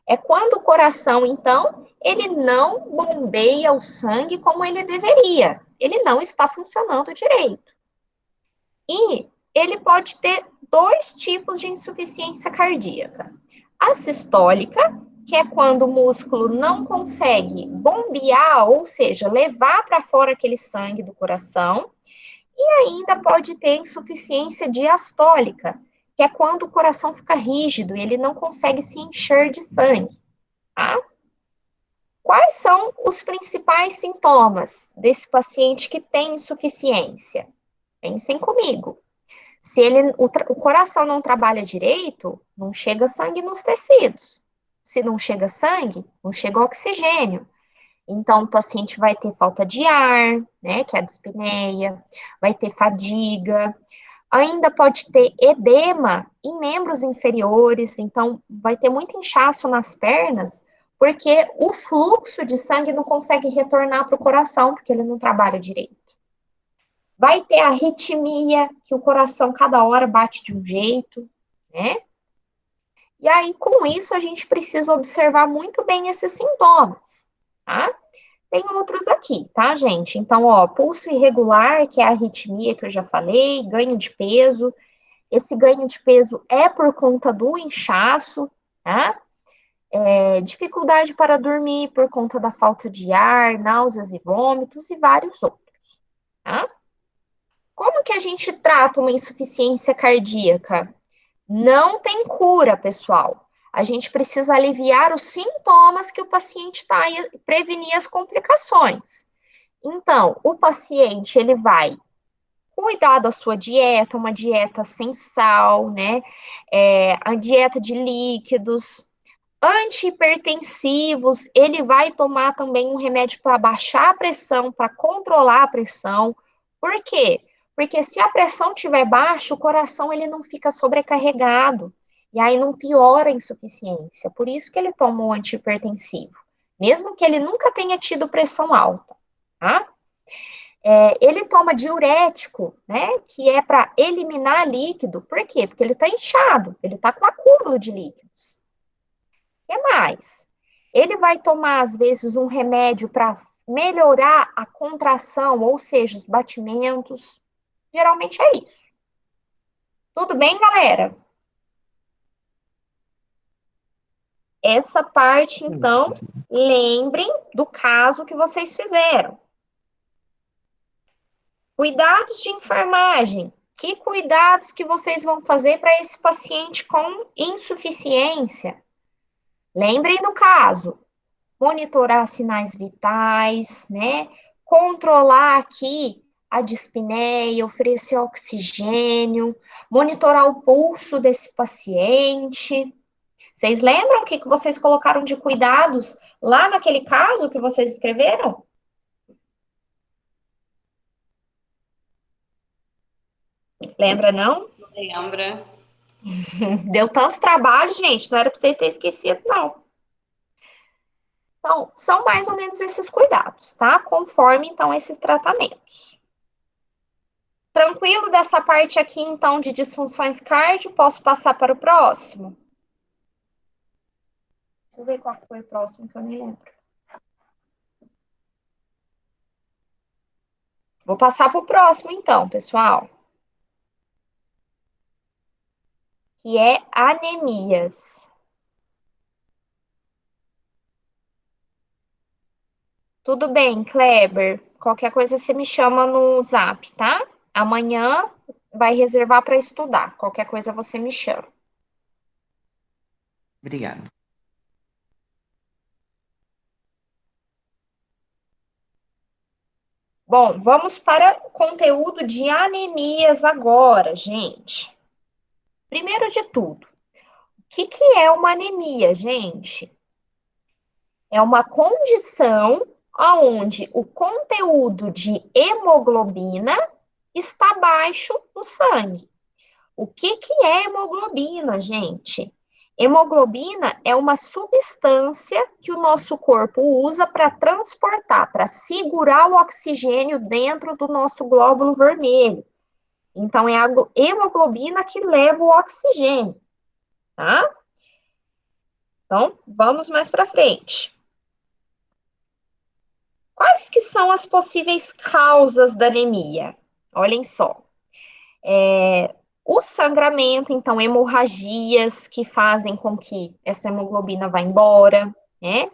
É quando o coração, então, ele não bombeia o sangue como ele deveria. Ele não está funcionando direito. E ele pode ter dois tipos de insuficiência cardíaca. A sistólica, que é quando o músculo não consegue bombear, ou seja, levar para fora aquele sangue do coração. E ainda pode ter insuficiência diastólica, que é quando o coração fica rígido e ele não consegue se encher de sangue, tá? Quais são os principais sintomas desse paciente que tem insuficiência? Pensem comigo. Se o coração não trabalha direito, não chega sangue nos tecidos. Se não chega sangue, não chega oxigênio. Então, o paciente vai ter falta de ar, né, que é a dispneia, vai ter fadiga, ainda pode ter edema em membros inferiores, então vai ter muito inchaço nas pernas, porque o fluxo de sangue não consegue retornar para o coração, porque ele não trabalha direito. Vai ter arritmia, que o coração cada hora bate de um jeito, né? E aí, com isso, a gente precisa observar muito bem esses sintomas, tá? Tem outros aqui, tá, gente? Então, ó, pulso irregular, que é a arritmia que eu já falei, ganho de peso. Esse ganho de peso é por conta do inchaço, tá? Dificuldade para dormir por conta da falta de ar, náuseas e vômitos e vários outros, tá? Como que a gente trata uma insuficiência cardíaca? Não tem cura, pessoal. A gente precisa aliviar os sintomas que o paciente está e prevenir as complicações. Então, o paciente, ele vai cuidar da sua dieta, uma dieta sem sal, né? A dieta de líquidos, antihipertensivos, ele vai tomar também um remédio para baixar a pressão, para controlar a pressão. Por quê? Porque se a pressão estiver baixa, o coração ele não fica sobrecarregado. E aí não piora a insuficiência. Por isso que ele toma um antihipertensivo. Mesmo que ele nunca tenha tido pressão alta, tá? Ele toma diurético, né? Que é para eliminar líquido. Por quê? Porque ele está inchado, ele está com acúmulo de líquidos. O que mais? Ele vai tomar, às vezes, um remédio para melhorar a contração, ou seja, os batimentos. Geralmente é isso. Tudo bem, galera? Essa parte, então, lembrem do caso que vocês fizeram. Cuidados de enfermagem. Que cuidados que vocês vão fazer para esse paciente com insuficiência? Lembrem no caso, monitorar sinais vitais, né? Controlar aqui a dispneia, oferecer oxigênio, monitorar o pulso desse paciente. Vocês lembram o que vocês colocaram de cuidados lá naquele caso que vocês escreveram? Lembra, não? Lembra? Deu tanto trabalho, gente, não era para vocês terem esquecido, não. Então, são mais ou menos esses cuidados, tá? Conforme, então, esses tratamentos. Tranquilo dessa parte aqui, então, de disfunções cardio, posso passar para o próximo? Deixa eu ver qual foi o próximo, que eu nem lembro. Vou passar para o próximo, então, pessoal. Que é anemias. Tudo bem, Kleber? Qualquer coisa você me chama no Zap, tá? Amanhã vai reservar para estudar. Qualquer coisa você me chama. Obrigado. Bom, vamos para o conteúdo de anemias agora, gente. Primeiro de tudo, o que é uma anemia, gente? É uma condição onde o conteúdo de hemoglobina está baixo no sangue. O que é hemoglobina, gente? Hemoglobina é uma substância que o nosso corpo usa para transportar, para segurar o oxigênio dentro do nosso glóbulo vermelho. Então, é a hemoglobina que leva o oxigênio, tá? Então, vamos mais para frente. Quais que são as possíveis causas da anemia? Olhem só. O sangramento, então, hemorragias que fazem com que essa hemoglobina vá embora, né?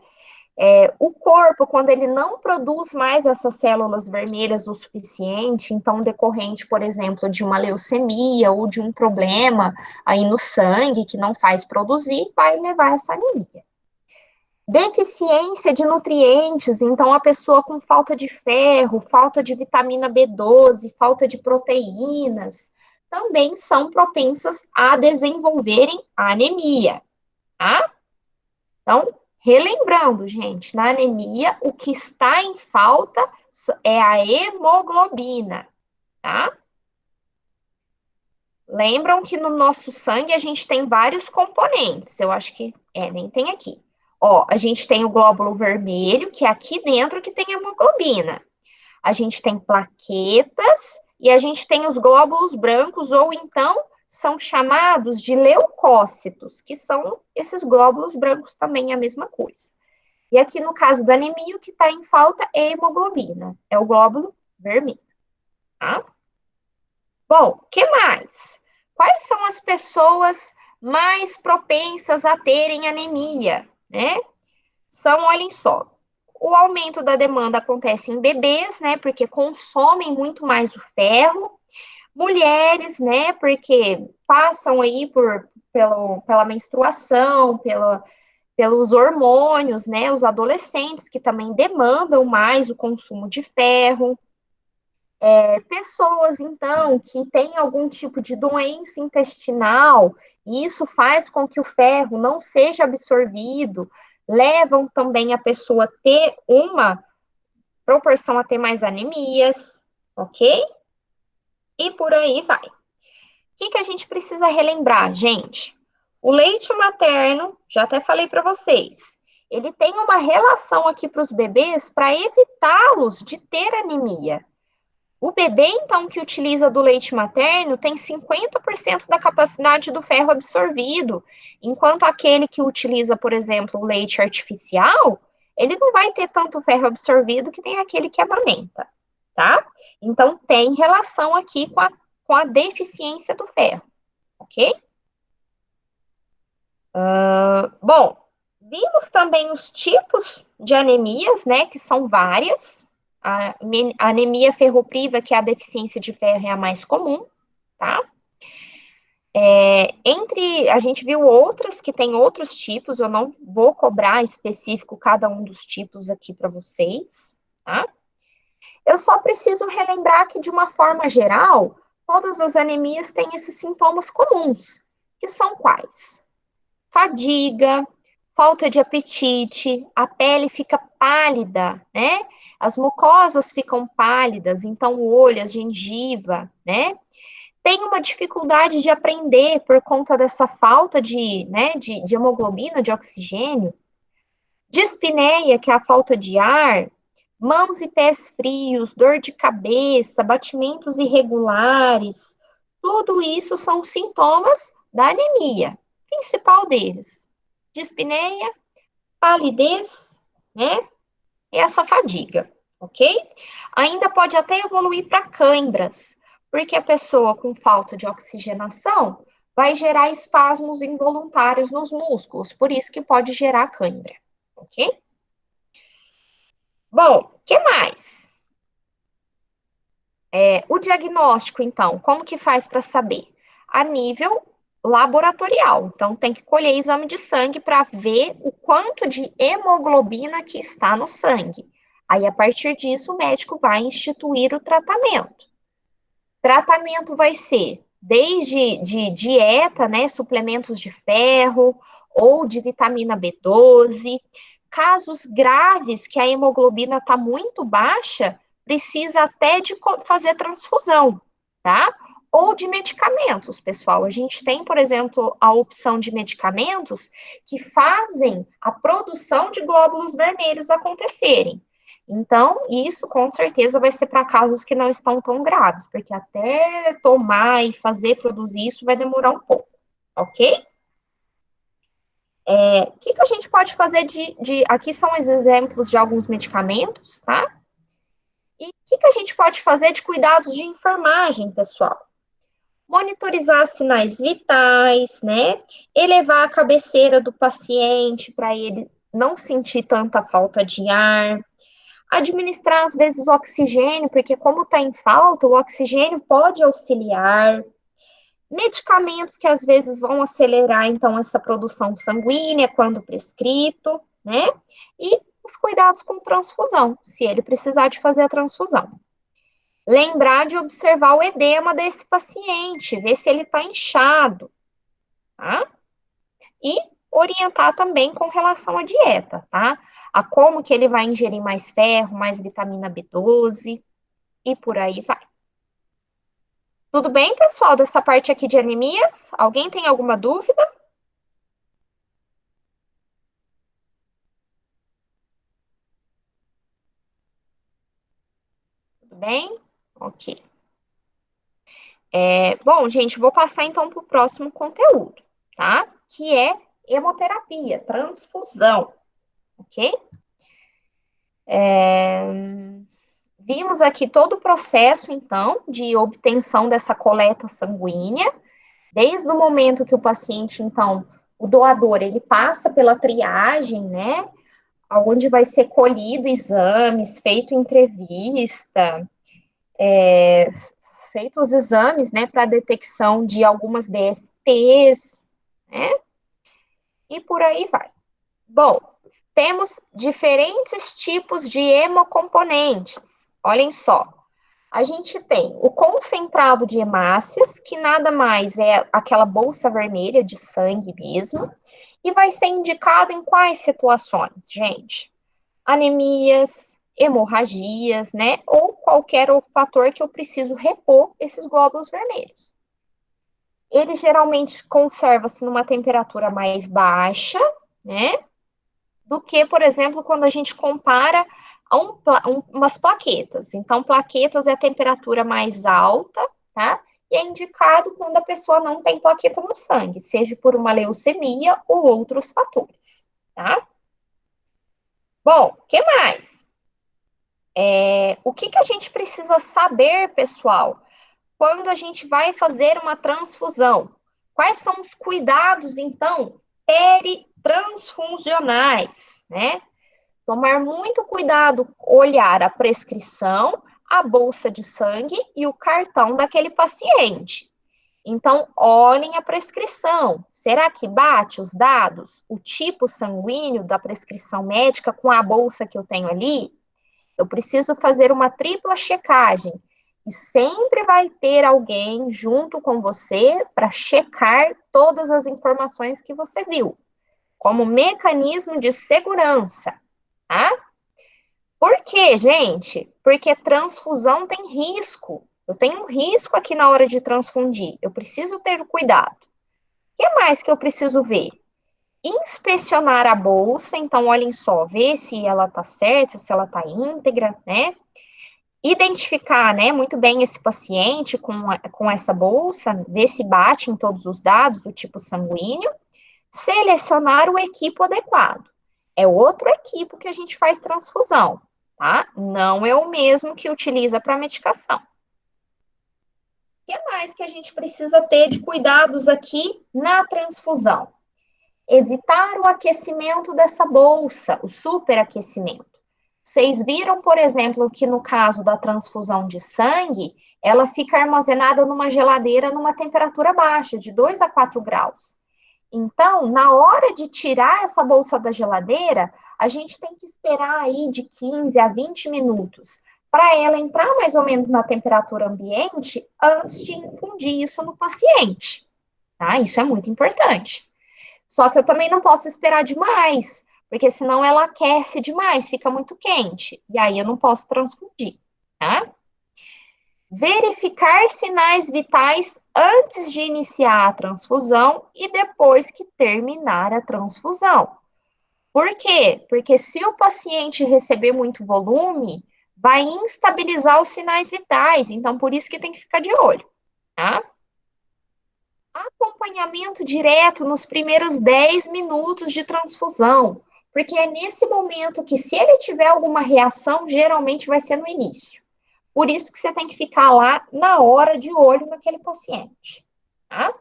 O corpo, quando ele não produz mais essas células vermelhas o suficiente, então, decorrente, por exemplo, de uma leucemia ou de um problema aí no sangue que não faz produzir, vai levar a essa anemia. Deficiência de nutrientes, então a pessoa com falta de ferro, falta de vitamina B12, falta de proteínas, também são propensas a desenvolverem anemia, tá? Então, relembrando, gente, na anemia, o que está em falta é a hemoglobina, tá? Lembram que no nosso sangue a gente tem vários componentes, eu acho que, nem tem aqui. Ó, a gente tem o glóbulo vermelho, que é aqui dentro que tem a hemoglobina. A gente tem plaquetas e a gente tem os glóbulos brancos, ou então são chamados de leucócitos, que são esses glóbulos brancos também, a mesma coisa. E aqui no caso da anemia, o que está em falta é a hemoglobina, é o glóbulo vermelho, tá? Bom, o que mais? Quais são as pessoas mais propensas a terem anemia, né? São, olhem só, o aumento da demanda acontece em bebês, né, porque consomem muito mais o ferro, mulheres, né, porque passam aí pela menstruação, pelos hormônios, né, os adolescentes que também demandam mais o consumo de ferro, pessoas, então, que têm algum tipo de doença intestinal, e isso faz com que o ferro não seja absorvido, levam também a pessoa a ter uma proporção a ter mais anemias, ok? E por aí vai. O que a gente precisa relembrar, gente? O leite materno, já até falei para vocês, ele tem uma relação aqui para os bebês para evitá-los de ter anemia. O bebê, então, que utiliza do leite materno tem 50% da capacidade do ferro absorvido, enquanto aquele que utiliza, por exemplo, o leite artificial, ele não vai ter tanto ferro absorvido que nem aquele que amamenta, tá? Então, tem relação aqui com a deficiência do ferro, ok? Bom, vimos também os tipos de anemias, né, que são várias. A anemia ferropriva, que é a deficiência de ferro, é a mais comum, tá? A gente viu outras que tem outros tipos, eu não vou cobrar específico cada um dos tipos aqui para vocês, tá? Eu só preciso relembrar que, de uma forma geral, todas as anemias têm esses sintomas comuns, que são quais? Fadiga, falta de apetite, a pele fica pálida, né? As mucosas ficam pálidas, então o olho, a gengiva, né? Tem uma dificuldade de aprender por conta dessa falta de hemoglobina, de oxigênio, dispneia, que é a falta de ar, mãos e pés frios, dor de cabeça, batimentos irregulares, tudo isso são sintomas da anemia, principal deles, dispneia, palidez, né, e essa fadiga, ok? Ainda pode até evoluir para cãibras, porque a pessoa com falta de oxigenação vai gerar espasmos involuntários nos músculos, por isso que pode gerar cãibra, ok? Bom, o que mais? O diagnóstico, então, como que faz para saber? A nível laboratorial. Então, tem que colher exame de sangue para ver o quanto de hemoglobina que está no sangue. Aí, a partir disso, o médico vai instituir o tratamento. Tratamento vai ser desde de dieta, né, suplementos de ferro ou de vitamina B12. Casos graves que a hemoglobina está muito baixa, precisa até de fazer transfusão, tá? Ou de medicamentos, pessoal. A gente tem, por exemplo, a opção de medicamentos que fazem a produção de glóbulos vermelhos acontecerem. Então, isso com certeza vai ser para casos que não estão tão graves, porque até tomar e fazer produzir isso vai demorar um pouco, ok? O que a gente pode fazer aqui são os exemplos de alguns medicamentos, tá? E o que a gente pode fazer de cuidados de enfermagem, pessoal? Monitorizar sinais vitais, né? Elevar a cabeceira do paciente para ele não sentir tanta falta de ar. Administrar, às vezes, o oxigênio, porque como está em falta, o oxigênio pode auxiliar. Medicamentos que, às vezes, vão acelerar, então, essa produção sanguínea, quando prescrito, né? E os cuidados com transfusão, se ele precisar de fazer a transfusão. Lembrar de observar o edema desse paciente, ver se ele está inchado, tá? E orientar também com relação à dieta, tá? A como que ele vai ingerir mais ferro, mais vitamina B12 e por aí vai. Tudo bem, pessoal, dessa parte aqui de anemias? Alguém tem alguma dúvida? Tudo bem? Ok. Bom, gente, vou passar então para o próximo conteúdo, tá? Que é hemoterapia, transfusão, ok? Vimos aqui todo o processo, então, de obtenção dessa coleta sanguínea, desde o momento que o paciente, então, o doador, ele passa pela triagem, né? Onde vai ser colhido exames, feito entrevista, feito os exames, né, para detecção de algumas DSTs, né? E por aí vai. Bom, temos diferentes tipos de hemocomponentes. Olhem só. A gente tem o concentrado de hemácias, que nada mais é aquela bolsa vermelha de sangue mesmo, e vai ser indicado em quais situações, gente? Anemias, hemorragias, né? Ou qualquer outro fator que eu preciso repor esses glóbulos vermelhos. Ele geralmente conserva-se numa temperatura mais baixa, né? Do que, por exemplo, quando a gente compara a umas plaquetas. Então, plaquetas é a temperatura mais alta, tá? E é indicado quando a pessoa não tem plaqueta no sangue, seja por uma leucemia ou outros fatores, tá? Bom, o que mais? O que a gente precisa saber, pessoal, quando a gente vai fazer uma transfusão? Quais são os cuidados, então, peritransfusionais, né? Tomar muito cuidado, olhar a prescrição, a bolsa de sangue e o cartão daquele paciente. Então, olhem a prescrição. Será que bate os dados, o tipo sanguíneo da prescrição médica com a bolsa que eu tenho ali? Eu preciso fazer uma tripla checagem. E sempre vai ter alguém junto com você para checar todas as informações que você viu, como mecanismo de segurança, tá? Por quê, gente? Porque transfusão tem risco. Eu tenho um risco aqui na hora de transfundir. Eu preciso ter cuidado. O que mais que eu preciso ver? Inspecionar a bolsa. Então, olhem só, ver se ela tá certa, se ela tá íntegra, né? Identificar, né, muito bem esse paciente com essa bolsa, ver se bate em todos os dados, o tipo sanguíneo. Selecionar o equipo adequado. É outro equipo que a gente faz transfusão, tá? Não é o mesmo que utiliza para medicação. O que mais que a gente precisa ter de cuidados aqui na transfusão? Evitar o aquecimento dessa bolsa, o superaquecimento. Vocês viram, por exemplo, que no caso da transfusão de sangue, ela fica armazenada numa geladeira numa temperatura baixa, de 2 a 4 graus. Então, na hora de tirar essa bolsa da geladeira, a gente tem que esperar aí de 15 a 20 minutos para ela entrar mais ou menos na temperatura ambiente antes de infundir isso no paciente, tá? Isso é muito importante. Só que eu também não posso esperar demais, porque senão ela aquece demais, fica muito quente, e aí eu não posso transfundir, tá? Verificar sinais vitais antes de iniciar a transfusão e depois que terminar a transfusão. Por quê? Porque se o paciente receber muito volume, vai instabilizar os sinais vitais, então por isso que tem que ficar de olho, tá? Acompanhamento direto nos primeiros 10 minutos de transfusão, porque é nesse momento que, se ele tiver alguma reação, geralmente vai ser no início. Por isso que você tem que ficar lá na hora de olho naquele paciente, tá?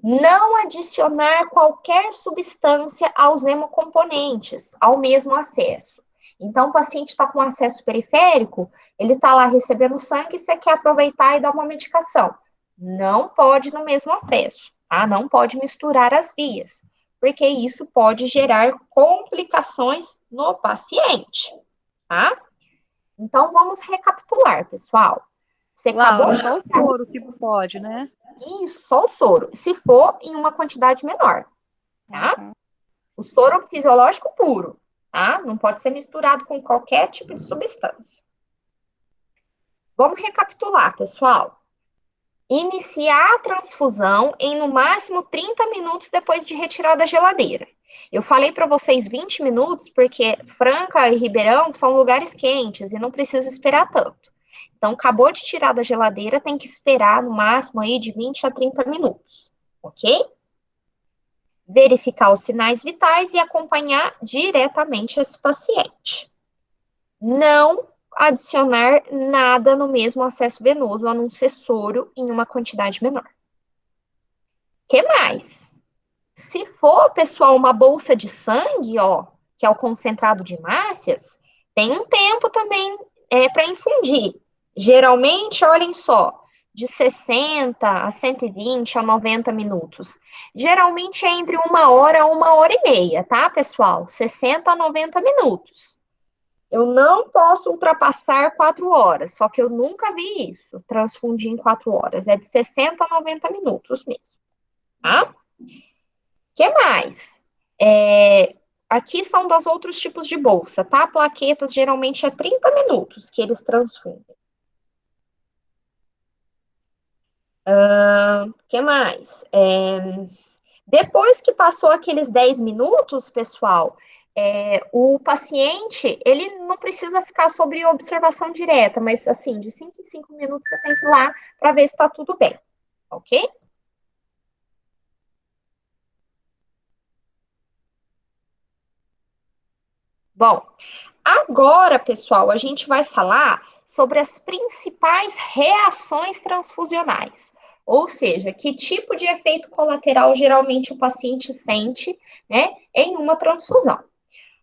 Não adicionar qualquer substância aos hemocomponentes, ao mesmo acesso. Então, o paciente está com acesso periférico, ele está lá recebendo sangue, você quer aproveitar e dar uma medicação. Não pode no mesmo acesso, tá? Não pode misturar as vias, porque isso pode gerar complicações no paciente, tá? Então, vamos recapitular, pessoal. Você Laura, acabou só o soro que pode, né? Isso, só o soro, se for em uma quantidade menor, tá? Uhum. O soro fisiológico puro, tá? Não pode ser misturado com qualquer tipo de substância. Vamos recapitular, pessoal. Iniciar a transfusão em no máximo 30 minutos depois de retirar da geladeira. Eu falei para vocês 20 minutos porque Franca e Ribeirão são lugares quentes e não precisa esperar tanto. Então, acabou de tirar da geladeira, tem que esperar no máximo aí de 20 a 30 minutos, ok? Verificar os sinais vitais e acompanhar diretamente esse paciente. Não adicionar nada no mesmo acesso venoso, a não ser soro em uma quantidade menor. O que mais? Se for, pessoal, uma bolsa de sangue, ó, que é o concentrado de hemácias, tem um tempo também para infundir. Geralmente, olhem só, de 60 a 120 a 90 minutos. Geralmente é entre 1 hora a 1 hora e meia, tá, pessoal? 60 a 90 minutos. Eu não posso ultrapassar 4 horas, só que eu nunca vi isso, transfundir em 4 horas. É de 60 a 90 minutos mesmo, tá? O que mais? Aqui são dos outros tipos de bolsa, tá? Plaquetas geralmente é 30 minutos que eles transfundem. O que mais? Depois que passou aqueles 10 minutos, pessoal, o paciente, ele não precisa ficar sob observação direta, mas assim, de 5 em 5 minutos você tem que ir lá para ver se está tudo bem, ok? Bom, agora, pessoal, a gente vai falar sobre as principais reações transfusionais. Ou seja, que tipo de efeito colateral geralmente o paciente sente, né, em uma transfusão.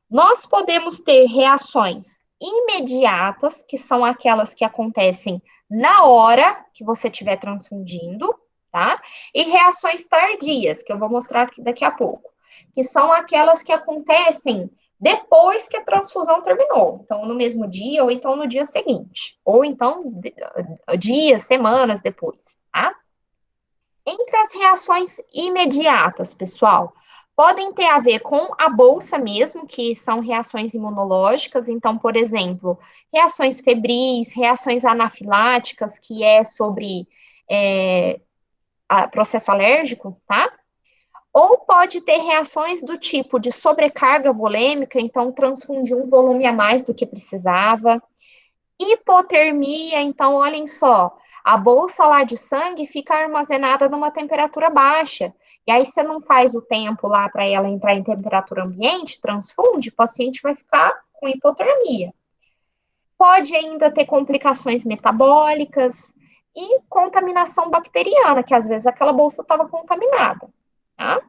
Nós podemos ter reações imediatas, que são aquelas que acontecem na hora que você estiver transfundindo, tá? E reações tardias, que eu vou mostrar aqui daqui a pouco, que são aquelas que acontecem depois que a transfusão terminou. Então, no mesmo dia, ou então no dia seguinte, ou então dias, semanas depois, tá? Entre as reações imediatas, pessoal, podem ter a ver com a bolsa mesmo, que são reações imunológicas. Então, por exemplo, reações febris, reações anafiláticas, que é sobre processo alérgico, tá? Ou pode ter reações do tipo de sobrecarga volêmica, então transfundir um volume a mais do que precisava. Hipotermia, então, olhem só, a bolsa lá de sangue fica armazenada numa temperatura baixa. E aí você não faz o tempo lá para ela entrar em temperatura ambiente, transfunde, o paciente vai ficar com hipotermia. Pode ainda ter complicações metabólicas e contaminação bacteriana, que às vezes aquela bolsa estava contaminada, tá?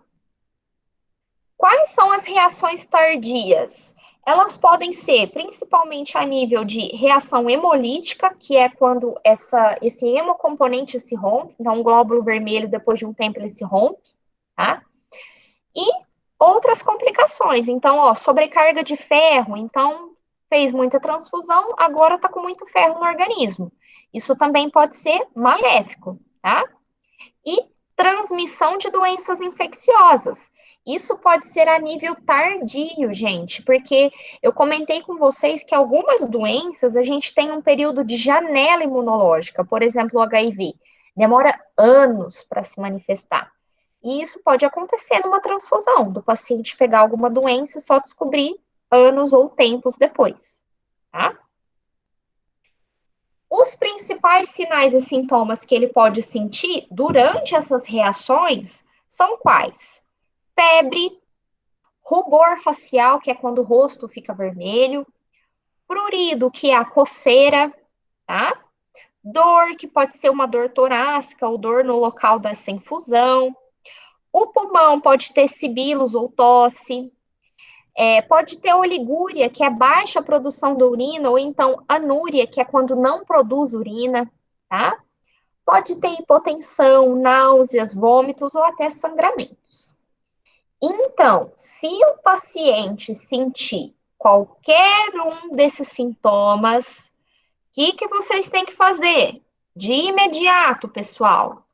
Quais são as reações tardias? Elas podem ser principalmente a nível de reação hemolítica, que é quando esse hemocomponente se rompe, então o glóbulo vermelho, depois de um tempo, ele se rompe, tá? E outras complicações, então, ó, sobrecarga de ferro, então fez muita transfusão, agora está com muito ferro no organismo. Isso também pode ser maléfico, tá? E transmissão de doenças infecciosas. Isso pode ser a nível tardio, gente, porque eu comentei com vocês que algumas doenças a gente tem um período de janela imunológica, por exemplo, o HIV, demora anos para se manifestar. E isso pode acontecer numa transfusão, do paciente pegar alguma doença e só descobrir anos ou tempos depois, tá? Os principais sinais e sintomas que ele pode sentir durante essas reações são quais? Febre, rubor facial, que é quando o rosto fica vermelho, prurido, que é a coceira, tá? Dor, que pode ser uma dor torácica ou dor no local dessa infusão. O pulmão pode ter sibilos ou tosse. Pode ter oligúria, que é baixa produção da urina, ou então anúria, que é quando não produz urina, tá? Pode ter hipotensão, náuseas, vômitos ou até sangramentos. Então, se o paciente sentir qualquer um desses sintomas, o que vocês têm que fazer? De imediato, pessoal,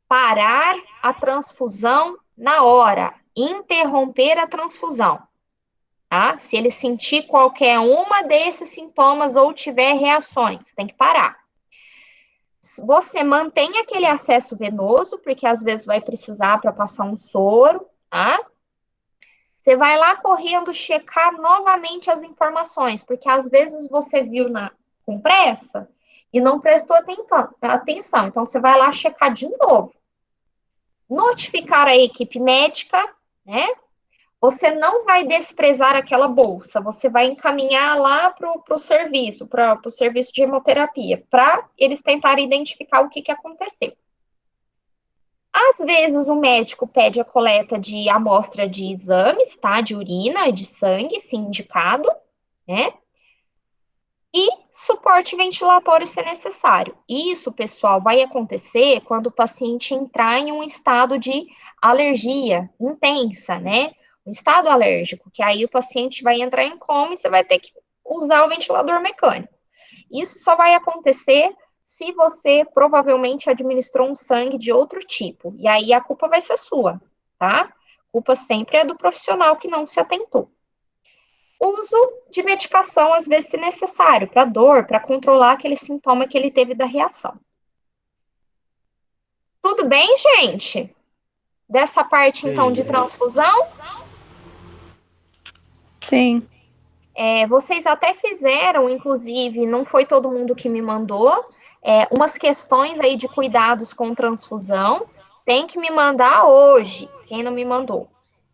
parar a transfusão na hora, interromper a transfusão, tá? Se ele sentir qualquer uma desses sintomas ou tiver reações, tem que parar. Você mantém aquele acesso venoso, porque às vezes vai precisar para passar um soro, tá? Você vai lá correndo checar novamente as informações, porque às vezes você viu com pressa e não prestou atenção. Então, você vai lá checar de novo. Notificar a equipe médica, né? Você não vai desprezar aquela bolsa, você vai encaminhar lá para o serviço, para o serviço de hemoterapia, para eles tentarem identificar o que aconteceu. Às vezes, o médico pede a coleta de amostra de exames, tá? De urina e de sangue, se indicado, né? E suporte ventilatório se necessário. Isso, pessoal, vai acontecer quando o paciente entrar em um estado de alergia intensa, né? Um estado alérgico, que aí o paciente vai entrar em coma e você vai ter que usar o ventilador mecânico. Isso só vai acontecer se você provavelmente administrou um sangue de outro tipo. E aí a culpa vai ser sua, tá? A culpa sempre é do profissional que não se atentou. Uso de medicação, às vezes, se necessário, para dor, para controlar aquele sintoma que ele teve da reação. Tudo bem, gente? Dessa parte, então, de Sim. transfusão? Sim. Vocês até fizeram, inclusive, não foi todo mundo que me mandou, umas questões aí de cuidados com transfusão. Tem que me mandar hoje, quem não me mandou,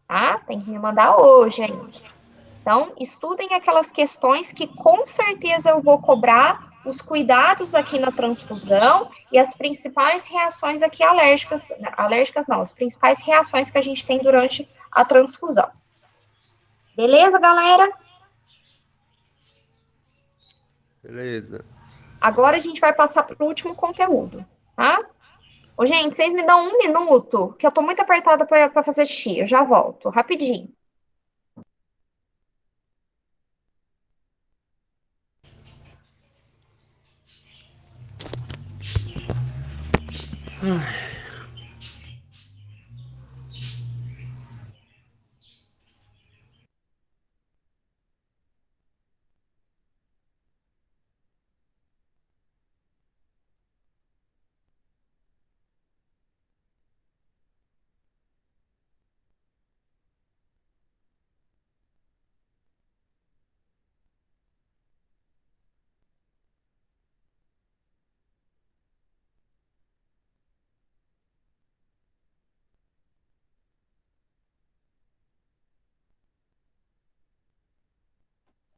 tá? Tem que me mandar hoje ainda. Então, estudem aquelas questões que com certeza eu vou cobrar os cuidados aqui na transfusão e as principais reações aqui alérgicas não, as principais reações que a gente tem durante a transfusão. Beleza, galera? Beleza. Agora a gente vai passar para o último conteúdo, tá? Ô, gente, vocês me dão um minuto, que eu tô muito apertada para fazer xixi. Eu já volto, rapidinho.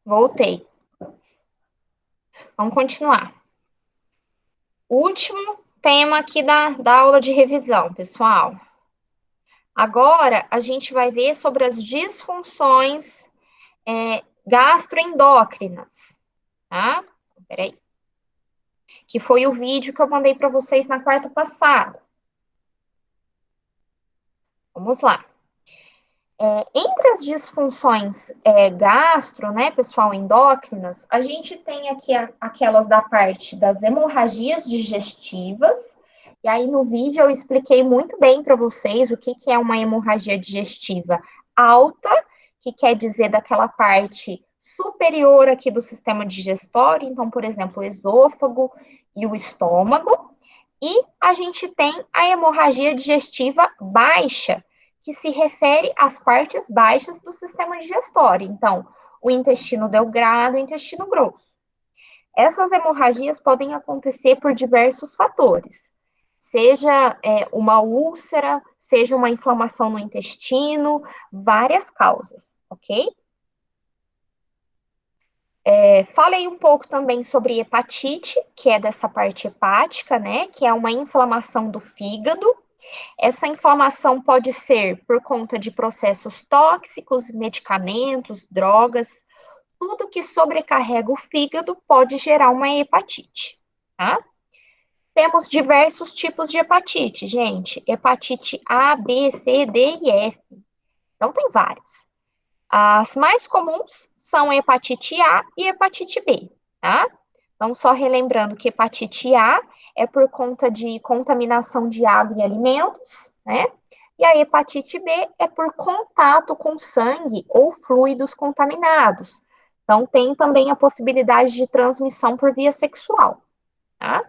Voltei. Vamos continuar. Último tema aqui da aula de revisão, pessoal. Agora, a gente vai ver sobre as disfunções gastroendócrinas, tá? Peraí. Que foi o vídeo que eu mandei para vocês na quarta passada. Vamos lá. Entre as disfunções gastro, né, pessoal, endócrinas, a gente tem aqui aquelas da parte das hemorragias digestivas, e aí no vídeo eu expliquei muito bem para vocês o que é uma hemorragia digestiva alta, que quer dizer daquela parte superior aqui do sistema digestório, então, por exemplo, o esôfago e o estômago, e a gente tem a hemorragia digestiva baixa, que se refere às partes baixas do sistema digestório. Então, o intestino delgado, o intestino grosso. Essas hemorragias podem acontecer por diversos fatores. Seja uma úlcera, seja uma inflamação no intestino, várias causas, ok? Falei um pouco também sobre hepatite, que é dessa parte hepática, né? Que é uma inflamação do fígado. Essa inflamação pode ser por conta de processos tóxicos, medicamentos, drogas, tudo que sobrecarrega o fígado pode gerar uma hepatite, tá? Temos diversos tipos de hepatite, gente. Hepatite A, B, C, D e F. Então, tem várias. As mais comuns são hepatite A e hepatite B, tá? Então, só relembrando que hepatite A é por conta de contaminação de água e alimentos, né? E a hepatite B é por contato com sangue ou fluidos contaminados. Então, tem também a possibilidade de transmissão por via sexual, tá?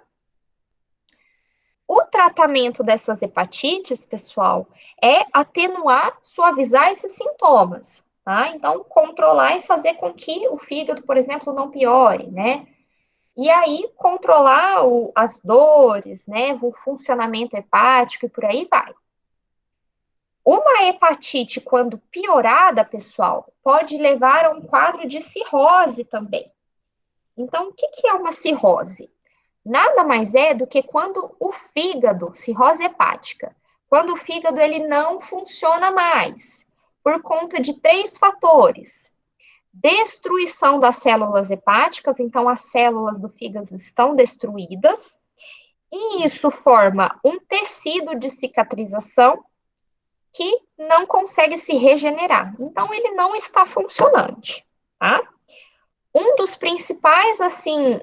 O tratamento dessas hepatites, pessoal, é atenuar, suavizar esses sintomas, tá? Então, controlar e fazer com que o fígado, por exemplo, não piore, né? E aí, controlar as dores, né, o funcionamento hepático e por aí vai. Uma hepatite, quando piorada, pessoal, pode levar a um quadro de cirrose também. Então, o que é uma cirrose? Nada mais é do que quando o fígado, cirrose hepática, quando o fígado ele não funciona mais, por conta de 3 fatores. Destruição das células hepáticas, então as células do fígado estão destruídas, e isso forma um tecido de cicatrização que não consegue se regenerar. Então, ele não está funcionante, tá? Um dos principais, assim,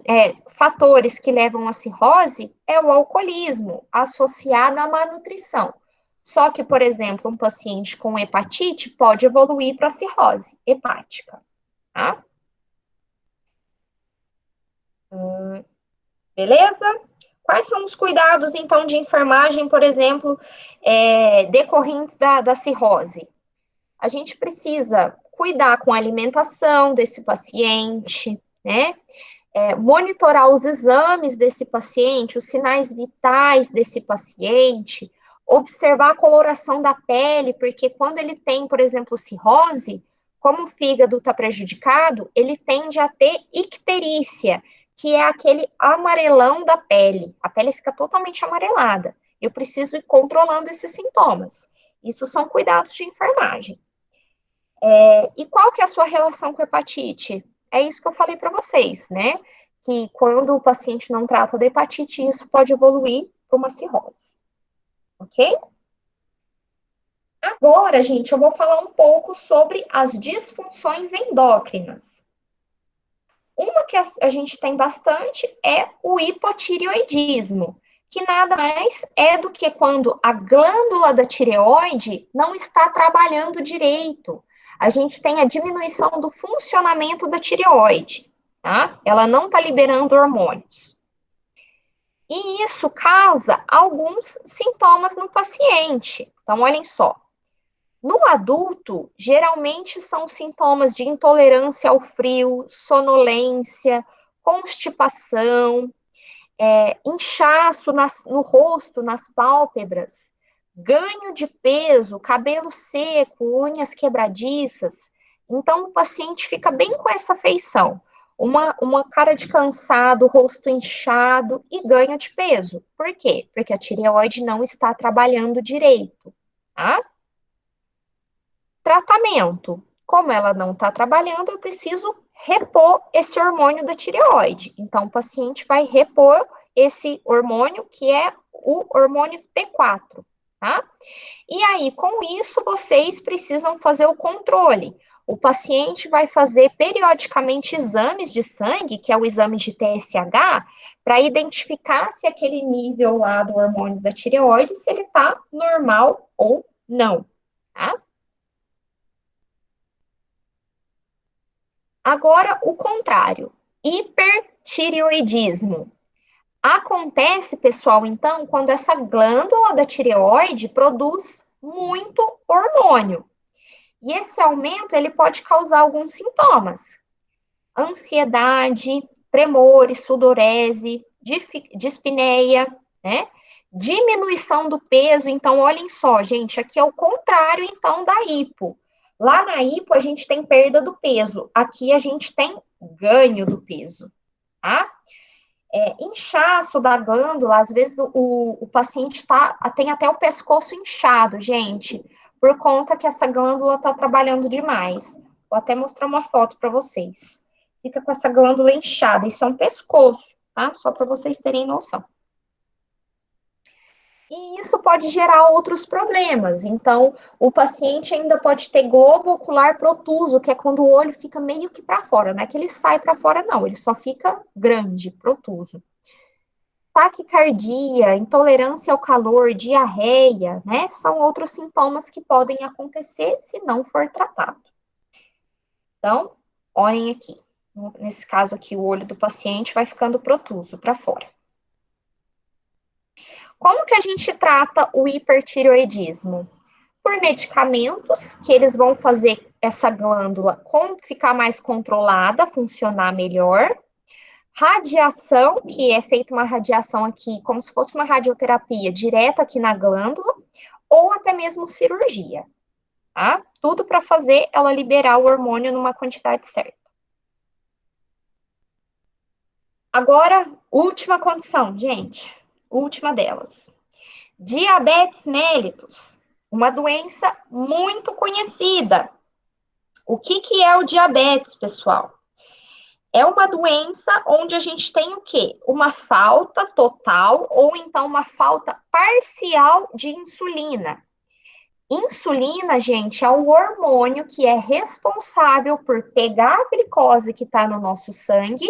fatores que levam à cirrose é o alcoolismo, associado à má nutrição. Só que, por exemplo, um paciente com hepatite pode evoluir para cirrose hepática, tá? Beleza? Quais são os cuidados, então, de enfermagem, por exemplo, decorrentes da cirrose? A gente precisa cuidar com a alimentação desse paciente, né? Monitorar os exames desse paciente, os sinais vitais desse paciente, observar a coloração da pele, porque quando ele tem, por exemplo, cirrose, como o fígado está prejudicado, ele tende a ter icterícia, que é aquele amarelão da pele. A pele fica totalmente amarelada. Eu preciso ir controlando esses sintomas. Isso são cuidados de enfermagem. E qual que é a sua relação com hepatite? É isso que eu falei para vocês, né? Que quando o paciente não trata da hepatite, isso pode evoluir para uma cirrose. ok? Agora, gente, eu vou falar um pouco sobre as disfunções endócrinas. Uma que a gente tem bastante é o hipotireoidismo, que nada mais é do que quando a glândula da tireoide não está trabalhando direito. A gente tem a diminuição do funcionamento da tireoide, tá? Ela não está liberando hormônios. E isso causa alguns sintomas no paciente. Então, olhem só. No adulto, geralmente são sintomas de intolerância ao frio, sonolência, constipação, inchaço no rosto, nas pálpebras, ganho de peso, cabelo seco, unhas quebradiças. Então, o paciente fica bem com essa feição. Uma cara de cansado, rosto inchado e ganho de peso. Por quê? Porque a tireoide não está trabalhando direito, tá? Tratamento. Como ela não está trabalhando, eu preciso repor esse hormônio da tireoide. Então, o paciente vai repor esse hormônio, que é o hormônio T4, tá? E aí, com isso, vocês precisam fazer o controle. O paciente vai fazer periodicamente exames de sangue, que é o exame de TSH, para identificar se aquele nível lá do hormônio da tireoide, se ele está normal ou não, tá? Agora, o contrário, hipertireoidismo. Acontece, pessoal, então, quando essa glândula da tireoide produz muito hormônio. E esse aumento, ele pode causar alguns sintomas. Ansiedade, tremores, sudorese, dispneia, né? Diminuição do peso. Então, olhem só, gente, aqui é o contrário, então, da hipo. Lá na hipo, a gente tem perda do peso. Aqui, a gente tem ganho do peso, tá? Inchaço da glândula, às vezes o paciente tem até o pescoço inchado, gente, por conta que essa glândula está trabalhando demais. Vou até mostrar uma foto para vocês. Fica com essa glândula inchada, isso é um pescoço, tá? Só para vocês terem noção. E isso pode gerar outros problemas. Então, o paciente ainda pode ter globo ocular protuso, que é quando o olho fica meio que para fora, não é que ele sai para fora, não, ele só fica grande, protuso. Taquicardia, intolerância ao calor, diarreia, né? São outros sintomas que podem acontecer se não for tratado. Então, olhem aqui. Nesse caso aqui, o olho do paciente vai ficando protuso para fora. Como que a gente trata o hipertireoidismo? Por medicamentos, que eles vão fazer essa glândula ficar mais controlada, funcionar melhor. Radiação, que é feita uma radiação aqui, como se fosse uma radioterapia direta aqui na glândula, ou até mesmo cirurgia, tá? Tudo para fazer ela liberar o hormônio numa quantidade certa. Agora, última condição, gente, última delas. Diabetes mellitus, uma doença muito conhecida. O que é o diabetes, pessoal? É uma doença onde a gente tem o quê? Uma falta total ou então uma falta parcial de insulina. Insulina, gente, é o hormônio que é responsável por pegar a glicose que está no nosso sangue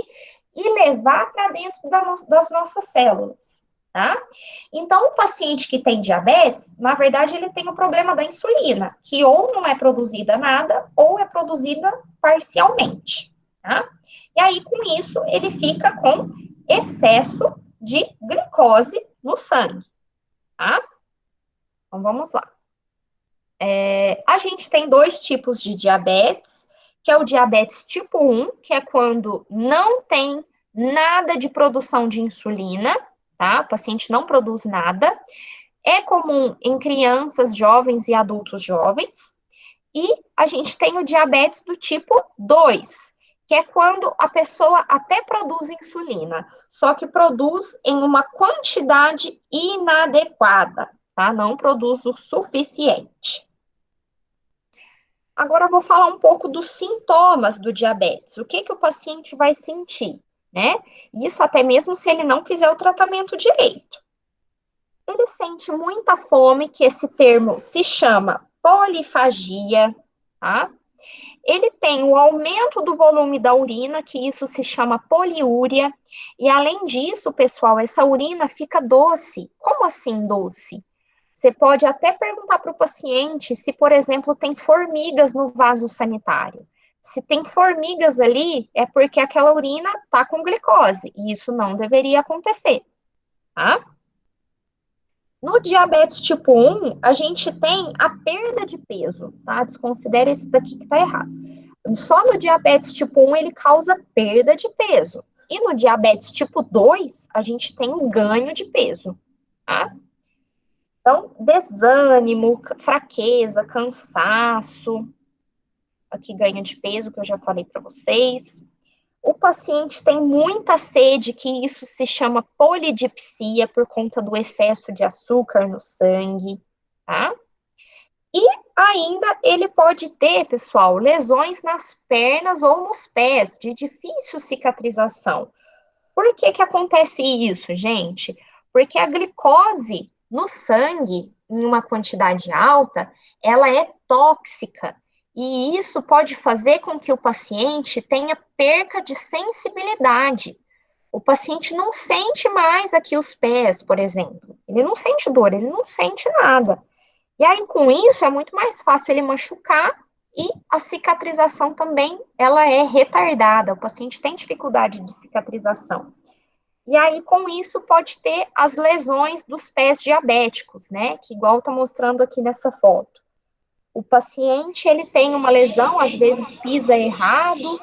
e levar para dentro das nossas células, tá? Então, o paciente que tem diabetes, na verdade, ele tem o problema da insulina, que ou não é produzida nada ou é produzida parcialmente, tá? E aí, com isso, ele fica com excesso de glicose no sangue, tá? Então, vamos lá. A gente tem dois tipos de diabetes, que é o diabetes tipo 1, que é quando não tem nada de produção de insulina, tá? O paciente não produz nada. É comum em crianças, jovens e adultos jovens. E a gente tem o diabetes do tipo 2, que é quando a pessoa até produz insulina, só que produz em uma quantidade inadequada, tá? Não produz o suficiente. Agora eu vou falar um pouco dos sintomas do diabetes. O que o paciente vai sentir, né? Isso até mesmo se ele não fizer o tratamento direito. Ele sente muita fome, que esse termo se chama polifagia, tá? Ele tem o aumento do volume da urina, que isso se chama poliúria, e além disso, pessoal, essa urina fica doce. Como assim doce? Você pode até perguntar para o paciente se, por exemplo, tem formigas no vaso sanitário. Se tem formigas ali, é porque aquela urina está com glicose, e isso não deveria acontecer, tá? No diabetes tipo 1, a gente tem a perda de peso, tá? Desconsidere esse daqui que está errado. Só no diabetes tipo 1 ele causa perda de peso. E no diabetes tipo 2, a gente tem um ganho de peso, tá? Então, desânimo, fraqueza, cansaço, aqui ganho de peso, que eu já falei para vocês. O paciente tem muita sede, que isso se chama polidipsia, por conta do excesso de açúcar no sangue, tá? E ainda ele pode ter, pessoal, lesões nas pernas ou nos pés, de difícil cicatrização. Por que que acontece isso, gente? Porque a glicose no sangue, em uma quantidade alta, ela é tóxica. E isso pode fazer com que o paciente tenha perca de sensibilidade. O paciente não sente mais aqui os pés, por exemplo. Ele não sente dor, ele não sente nada. E aí, com isso, é muito mais fácil ele machucar e a cicatrização também, ela é retardada. O paciente tem dificuldade de cicatrização. E aí, com isso, pode ter as lesões dos pés diabéticos, né? Que igual tá mostrando aqui nessa foto. O paciente, ele tem uma lesão, às vezes pisa errado,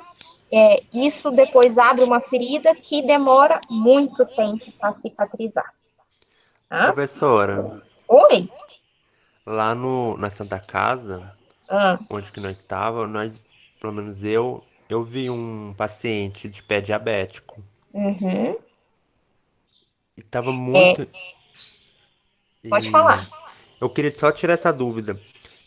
isso depois abre uma ferida que demora muito tempo para cicatrizar, tá? Professora, Oi? lá no, na Santa Casa, Ah, onde que nós estávamos, pelo menos eu vi um paciente de pé diabético. uhum. E tava É, muito. pode E falar. eu queria só tirar essa dúvida.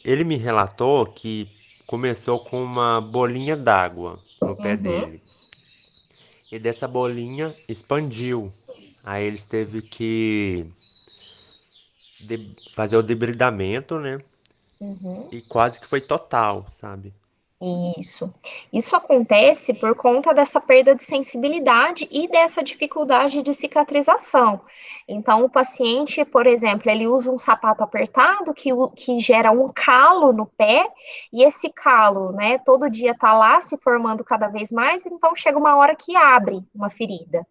Ele me relatou que começou com uma bolinha d'água no pé Uhum. dele. E dessa bolinha expandiu. Aí eles teve que fazer o debridamento, né? Uhum. E quase que foi total, sabe? Isso. Isso acontece por conta dessa perda de sensibilidade e dessa dificuldade de cicatrização. Então, o paciente, por exemplo, ele usa um sapato apertado que gera um calo no pé, e esse calo, né, todo dia tá lá se formando cada vez mais, então chega uma hora que abre uma ferida.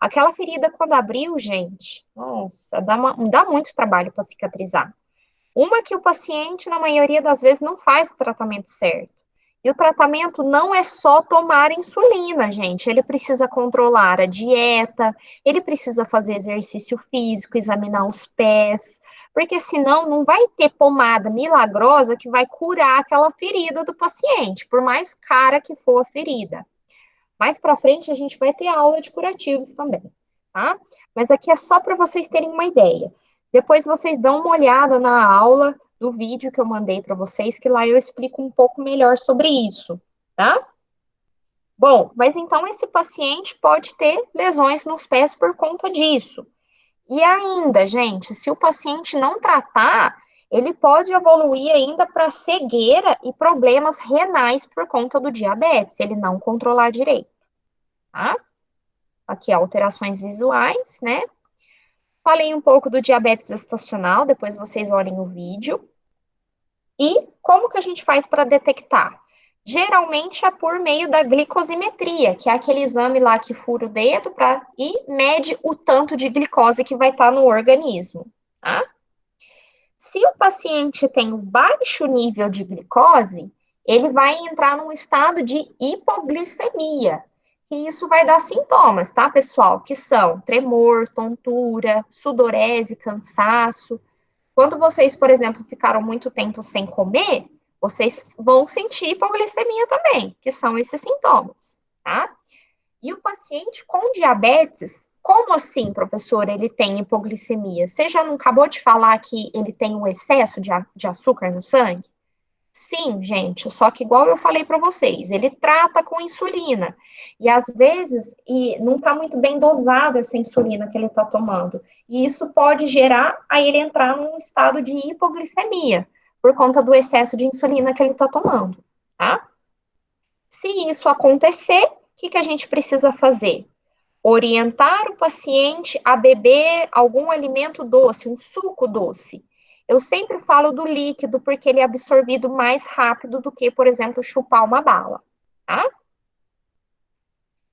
Aquela ferida, quando abriu, gente, nossa, dá muito trabalho para cicatrizar. Uma que o paciente, na maioria das vezes, não faz o tratamento certo. E o tratamento não é só tomar insulina, gente. Ele precisa controlar a dieta, ele precisa fazer exercício físico, examinar os pés, porque senão não vai ter pomada milagrosa que vai curar aquela ferida do paciente, por mais cara que for a ferida. Mais para frente a gente vai ter aula de curativos também, tá? Mas aqui é só para vocês terem uma ideia. Depois vocês dão uma olhada na aula do vídeo que eu mandei para vocês, que lá eu explico um pouco melhor sobre isso, tá? Bom, mas então esse paciente pode ter lesões nos pés por conta disso. E ainda, gente, se o paciente não tratar, ele pode evoluir ainda para cegueira e problemas renais por conta do diabetes, se ele não controlar direito, tá? Aqui, alterações visuais, né? Falei um pouco do diabetes gestacional, depois vocês olhem o vídeo. E como que a gente faz para detectar? Geralmente é por meio da glicosimetria, que é aquele exame lá que fura o dedo e mede o tanto de glicose que vai estar no organismo, tá? Se o paciente tem um baixo nível de glicose, ele vai entrar num estado de hipoglicemia, que isso vai dar sintomas, tá, pessoal? Que são tremor, tontura, sudorese, cansaço. Quando vocês, por exemplo, ficaram muito tempo sem comer, vocês vão sentir hipoglicemia também, que são esses sintomas, tá? E o paciente com diabetes, como assim, professora, ele tem hipoglicemia? Você já não acabou de falar que ele tem um excesso de açúcar no sangue? Sim, gente, só que igual eu falei para vocês, ele trata com insulina. E às vezes não está muito bem dosado essa insulina que ele está tomando. E isso pode gerar a ele entrar num estado de hipoglicemia, por conta do excesso de insulina que ele está tomando, tá? Se isso acontecer, o que que a gente precisa fazer? Orientar o paciente a beber algum alimento doce, um suco doce. Eu sempre falo do líquido porque ele é absorvido mais rápido do que, por exemplo, chupar uma bala, tá?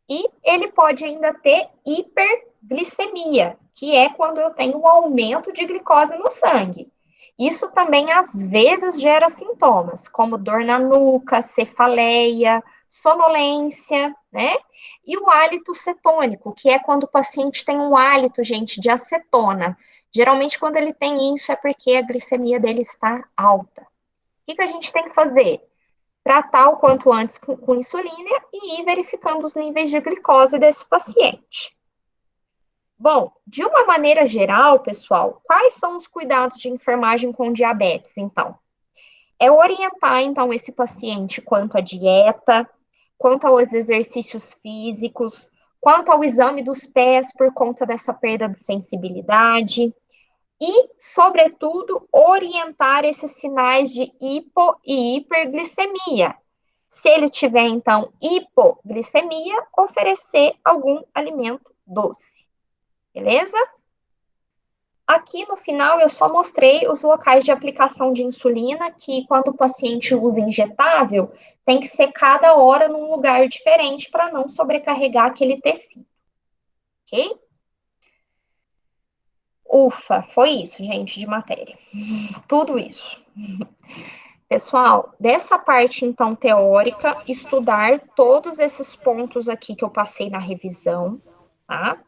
E ele pode ainda ter hiperglicemia, que é quando eu tenho um aumento de glicose no sangue. Isso também às vezes gera sintomas, como dor na nuca, cefaleia, sonolência, né? E o hálito cetônico, que é quando o paciente tem um hálito, gente, de acetona. Geralmente, quando ele tem isso, é porque a glicemia dele está alta. O que que a gente tem que fazer? Tratar o quanto antes com insulina e ir verificando os níveis de glicose desse paciente. Bom, de uma maneira geral, pessoal, quais são os cuidados de enfermagem com diabetes, então? É orientar, então, esse paciente quanto à dieta, quanto aos exercícios físicos, quanto ao exame dos pés por conta dessa perda de sensibilidade e, sobretudo, orientar esses sinais de hipo e hiperglicemia. Se ele tiver, então, hipoglicemia, oferecer algum alimento doce. Beleza? Aqui no final eu só mostrei os locais de aplicação de insulina, que quando o paciente usa injetável, tem que ser cada hora num lugar diferente para não sobrecarregar aquele tecido, ok? Ufa, foi isso, gente, de matéria. Tudo isso. Pessoal, dessa parte então teórica, estudar todos esses pontos aqui que eu passei na revisão, tá?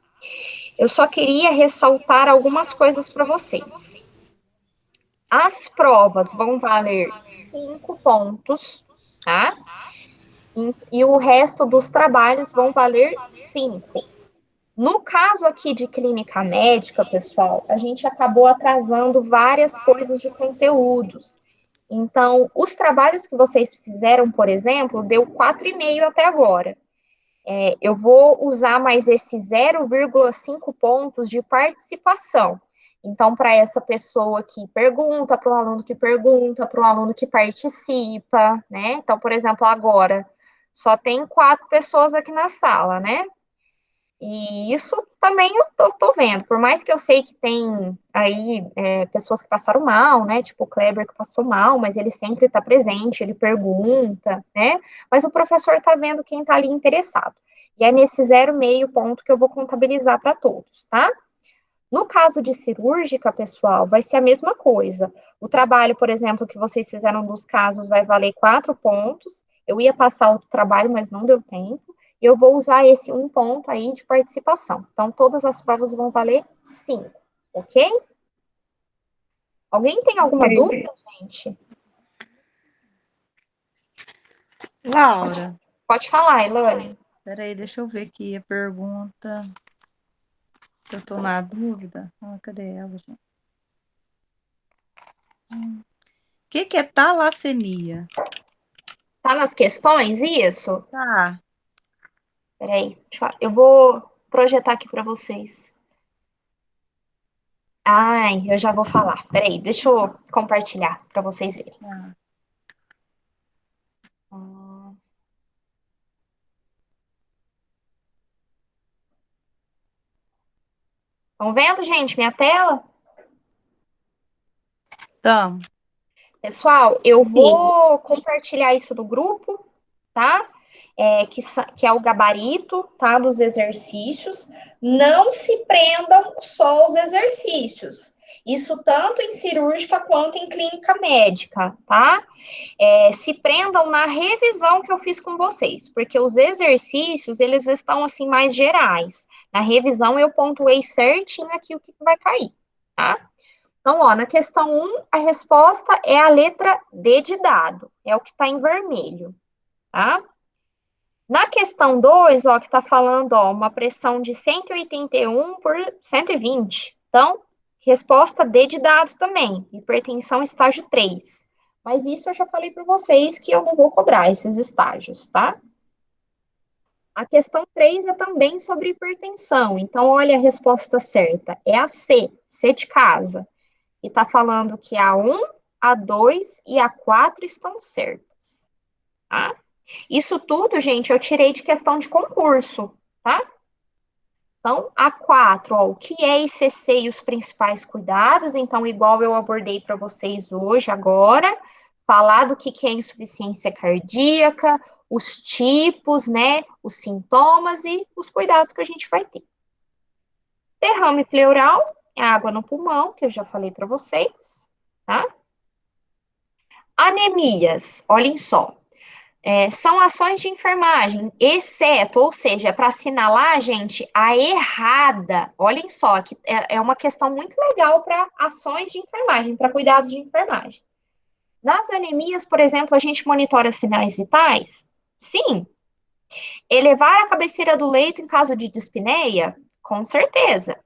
Eu só queria ressaltar algumas coisas para vocês. As provas vão valer 5 pontos, tá? E o resto dos trabalhos vão valer 5. No caso aqui de clínica médica, pessoal, a gente acabou atrasando várias coisas de conteúdos. Então, os trabalhos que vocês fizeram, por exemplo, deu 4,5 até agora. Eu vou usar mais esses 0,5 pontos de participação. Então, para essa pessoa que pergunta, para o aluno que pergunta, para o aluno que participa, né? Então, por exemplo, agora só tem 4 pessoas aqui na sala, né? E isso também eu tô vendo, por mais que eu sei que tem aí pessoas que passaram mal, né? Tipo o Kleber que passou mal, mas ele sempre está presente, ele pergunta, né? Mas o professor está vendo quem está ali interessado. E é nesse 0,5 ponto que eu vou contabilizar para todos, tá? No caso de cirúrgica, pessoal, vai ser a mesma coisa. O trabalho, por exemplo, que vocês fizeram dos casos vai valer 4 pontos. Eu ia passar outro trabalho, mas não deu tempo. E eu vou usar esse 1 ponto aí de participação. Então, todas as provas vão valer 5, ok? Alguém tem alguma dúvida, gente? Laura, Pode falar, Elane. peraí, deixa eu ver aqui a pergunta. Eu estou na dúvida. Ah, cadê ela, gente? O que é talassemia? Tá nas questões, isso? Tá. Peraí, eu vou projetar aqui para vocês. Ai, eu já vou falar. Peraí, deixa eu compartilhar para vocês verem. Tá. Estão vendo, gente, minha tela? Então, Pessoal, eu Sim. vou compartilhar isso no grupo, tá? Que é o gabarito, tá? Dos exercícios. Não se prendam só aos exercícios. Isso tanto em cirúrgica quanto em clínica médica, tá? Se prendam na revisão que eu fiz com vocês, porque os exercícios, eles estão, assim, mais gerais. Na revisão, eu pontuei certinho aqui o que vai cair, tá? Então, ó, na questão 1, a resposta é a letra D de dado, é o que está em vermelho, tá? Na questão 2, ó, que está falando, ó, uma pressão de 181 por 120. Então, resposta D de dado também, hipertensão estágio 3. Mas isso eu já falei para vocês que eu não vou cobrar esses estágios, tá? A questão 3 é também sobre hipertensão. Então, olha a resposta certa. É a C, C de casa. E está falando que a 1, a 2 e a 4 estão certas, tá? Isso tudo, gente, eu tirei de questão de concurso, tá? Então, a 4, ó, o que é ICC e os principais cuidados? Então, igual eu abordei para vocês hoje, agora, falar do que é insuficiência cardíaca, os tipos, né, os sintomas e os cuidados que a gente vai ter. Derrame pleural, é água no pulmão, que eu já falei para vocês, tá? Anemias, olhem só, são ações de enfermagem, exceto, ou seja, para assinalar, gente, a errada. Olhem só, que é uma questão muito legal para ações de enfermagem, para cuidados de enfermagem. Nas anemias, por exemplo, a gente monitora sinais vitais? Sim. Elevar a cabeceira do leito em caso de dispneia? Com certeza.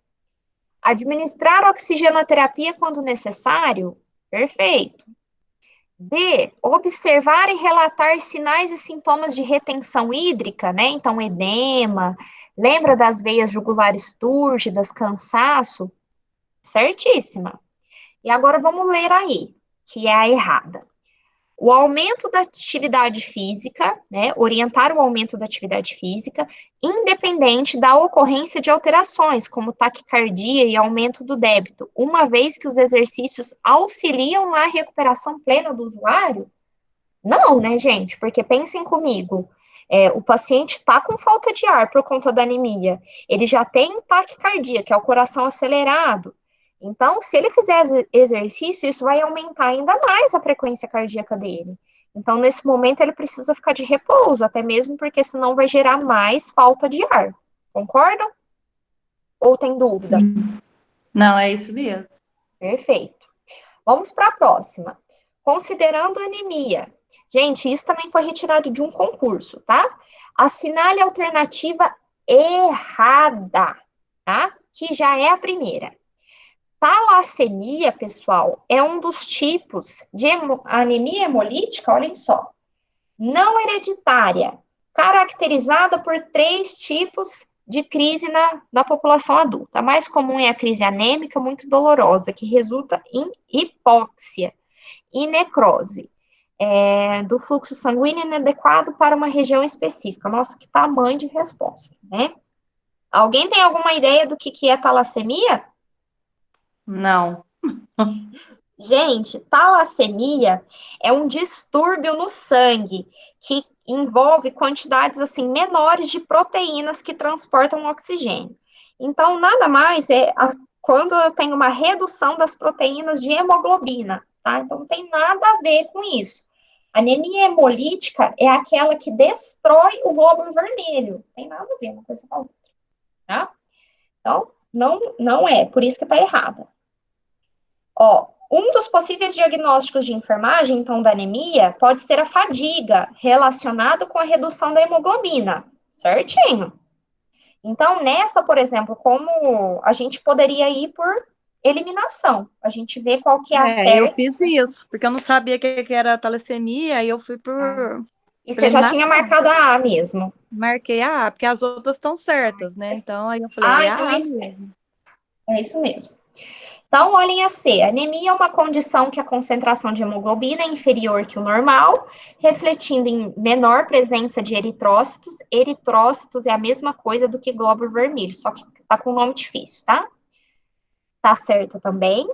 Administrar oxigenoterapia quando necessário? Perfeito. D, observar e relatar sinais e sintomas de retenção hídrica, né? Então, edema, lembra das veias jugulares túrgidas, cansaço? Certíssima. E agora vamos ler aí, que é a errada. O aumento da atividade física, né? Orientar o aumento da atividade física, independente da ocorrência de alterações, como taquicardia e aumento do débito, uma vez que os exercícios auxiliam na recuperação plena do usuário? Não, né, gente? Porque pensem comigo, o paciente está com falta de ar por conta da anemia, ele já tem taquicardia, que é o coração acelerado. Então, se ele fizer exercício, isso vai aumentar ainda mais a frequência cardíaca dele. Então, nesse momento, ele precisa ficar de repouso, até mesmo porque senão vai gerar mais falta de ar. Concordam? Ou tem dúvida? Sim. Não, é isso mesmo. Perfeito. Vamos para a próxima. Considerando anemia. Gente, isso também foi retirado de um concurso, tá? Assinale a alternativa errada, tá? Que já é a primeira. Talassemia, pessoal, é um dos tipos de anemia hemolítica, olhem só, não hereditária, caracterizada por 3 tipos de crise na população adulta. A mais comum é a crise anêmica, muito dolorosa, que resulta em hipóxia e necrose do fluxo sanguíneo inadequado para uma região específica. Nossa, que tamanho de resposta, né? Alguém tem alguma ideia do que é talassemia? Não. Gente, talassemia é um distúrbio no sangue que envolve quantidades assim menores de proteínas que transportam oxigênio. Então, nada mais quando eu tenho uma redução das proteínas de hemoglobina, tá? Então, não tem nada a ver com isso. Anemia hemolítica é aquela que destrói o glóbulo vermelho. Não tem nada a ver uma coisa com a outra, tá? Então, não é, por isso que tá errada. Ó, um dos possíveis diagnósticos de enfermagem, então, da anemia, pode ser a fadiga, relacionado com a redução da hemoglobina, certinho. Então, nessa, por exemplo, como a gente poderia ir por eliminação, a gente vê qual que é a certa. Eu fiz isso, porque eu não sabia que era talassemia, e eu fui por E você já tinha eliminação. marcado a A mesmo. Marquei a A, porque as outras estão certas, né? Então, aí eu falei, é Então a é A isso mesmo. mesmo. É isso mesmo. Então, olhem a C. Anemia é uma condição que a concentração de hemoglobina é inferior que o normal, refletindo em menor presença de eritrócitos. Eritrócitos é a mesma coisa do que glóbulo vermelho, só que tá com um nome difícil, tá? Tá certo também.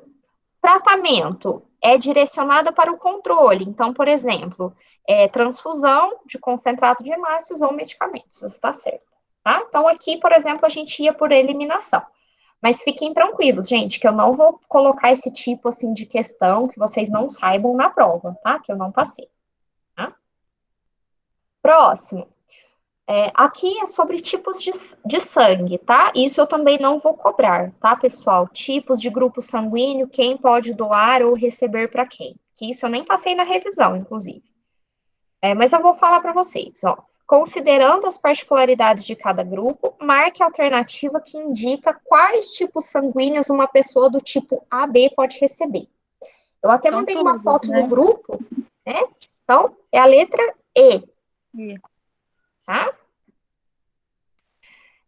Tratamento é direcionado para o controle. Então, por exemplo, transfusão de concentrato de hemácios ou medicamentos. Isso está certo, tá? Então, aqui, por exemplo, a gente ia por eliminação. Mas fiquem tranquilos, gente, que eu não vou colocar esse tipo, assim, de questão que vocês não saibam na prova, tá? Que eu não passei, tá? Próximo. Aqui é sobre tipos de sangue, tá? Isso eu também não vou cobrar, tá, pessoal? Tipos de grupo sanguíneo, quem pode doar ou receber para quem. Que isso eu nem passei na revisão, inclusive. Mas eu vou falar para vocês, ó. Considerando as particularidades de cada grupo, marque a alternativa que indica quais tipos sanguíneos uma pessoa do tipo AB pode receber. Eu até São mandei uma todas, foto né? no grupo, né? Então, é a letra E, E tá?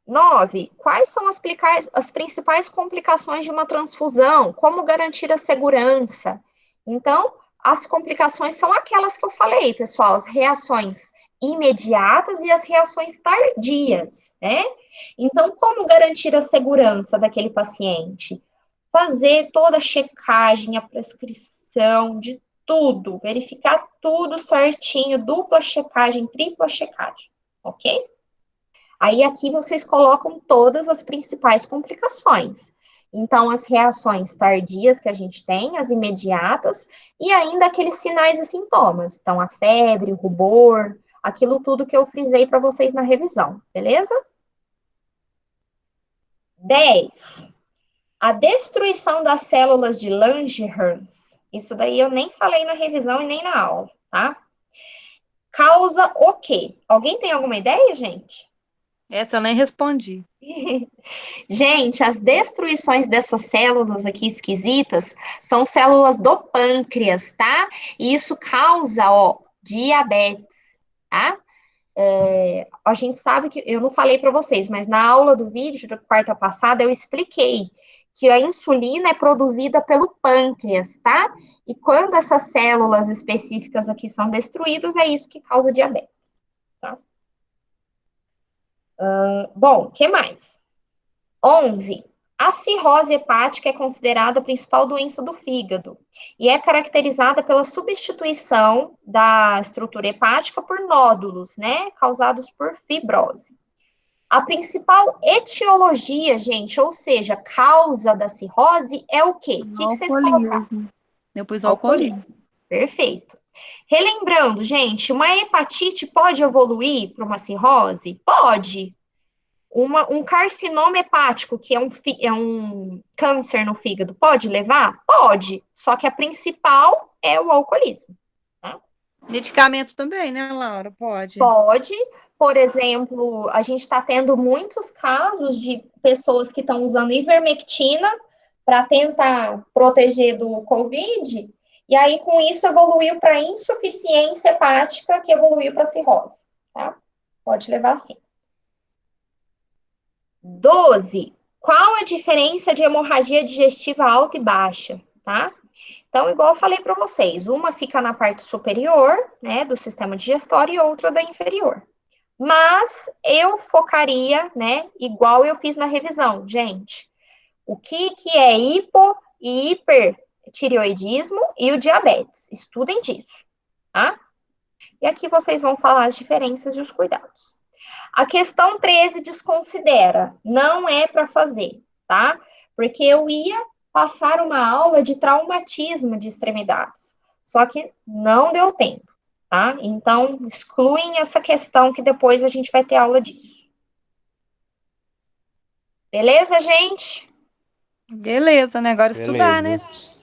9. Quais são as principais complicações de uma transfusão? Como garantir a segurança? Então, as complicações são aquelas que eu falei, pessoal, as reações imediatas e as reações tardias, né? Então, como garantir a segurança daquele paciente? Fazer toda a checagem, a prescrição de tudo, verificar tudo certinho, dupla checagem, tripla checagem, ok? Aí aqui vocês colocam todas as principais complicações. Então, as reações tardias que a gente tem, as imediatas, e ainda aqueles sinais e sintomas. Então, a febre, o rubor, aquilo tudo que eu frisei para vocês na revisão, beleza? 10. A destruição das células de Langerhans. Isso daí eu nem falei na revisão e nem na aula, tá? Causa o quê? Alguém tem alguma ideia, gente? essa eu nem respondi. Gente, as destruições dessas células aqui esquisitas são células do pâncreas, tá? E isso causa, ó, diabetes, tá? A gente sabe que, eu não falei para vocês, mas na aula do vídeo da quarta passada eu expliquei que a insulina é produzida pelo pâncreas, tá? E quando essas células específicas aqui são destruídas, é isso que causa diabetes, tá? Bom, o que mais? 11. A cirrose hepática é considerada a principal doença do fígado e é caracterizada pela substituição da estrutura hepática por nódulos, né, causados por fibrose. A principal etiologia, gente, ou seja, causa da cirrose é o quê? O que vocês colocaram? Alcoolismo. Eu pus alcoolismo. Alcoolismo. Perfeito. Relembrando, gente, uma hepatite pode evoluir para uma cirrose? Pode. Um carcinoma hepático, que é um câncer no fígado, pode levar? Pode. Só que a principal é o alcoolismo. Tá? Medicamento também, né, Laura? Pode. Pode. Por exemplo, a gente está tendo muitos casos de pessoas que estão usando ivermectina para tentar proteger do Covid, e aí com isso evoluiu para insuficiência hepática, que evoluiu para cirrose. Tá? Pode levar sim. 12. Qual a diferença de hemorragia digestiva alta e baixa, tá? Então, igual eu falei para vocês, uma fica na parte superior, né, do sistema digestório e outra da inferior. Mas eu focaria, né, igual eu fiz na revisão, gente. O que é hipo e hipertireoidismo e o diabetes? Estudem disso, tá? E aqui vocês vão falar as diferenças e os cuidados. A questão 13 desconsidera, não é para fazer, tá? Porque eu ia passar uma aula de traumatismo de extremidades, só que não deu tempo, tá? Então, excluem essa questão que depois a gente vai ter aula disso. Beleza, gente? Beleza, né? Agora estudar, né? Beleza.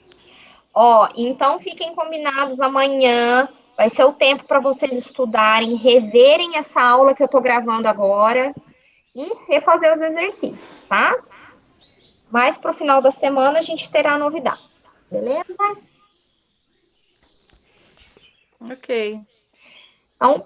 Ó, então fiquem combinados amanhã. Vai ser o tempo para vocês estudarem, reverem essa aula que eu tô gravando agora e refazer os exercícios, tá? Mas para o final da semana a gente terá novidade, beleza? Ok. Então,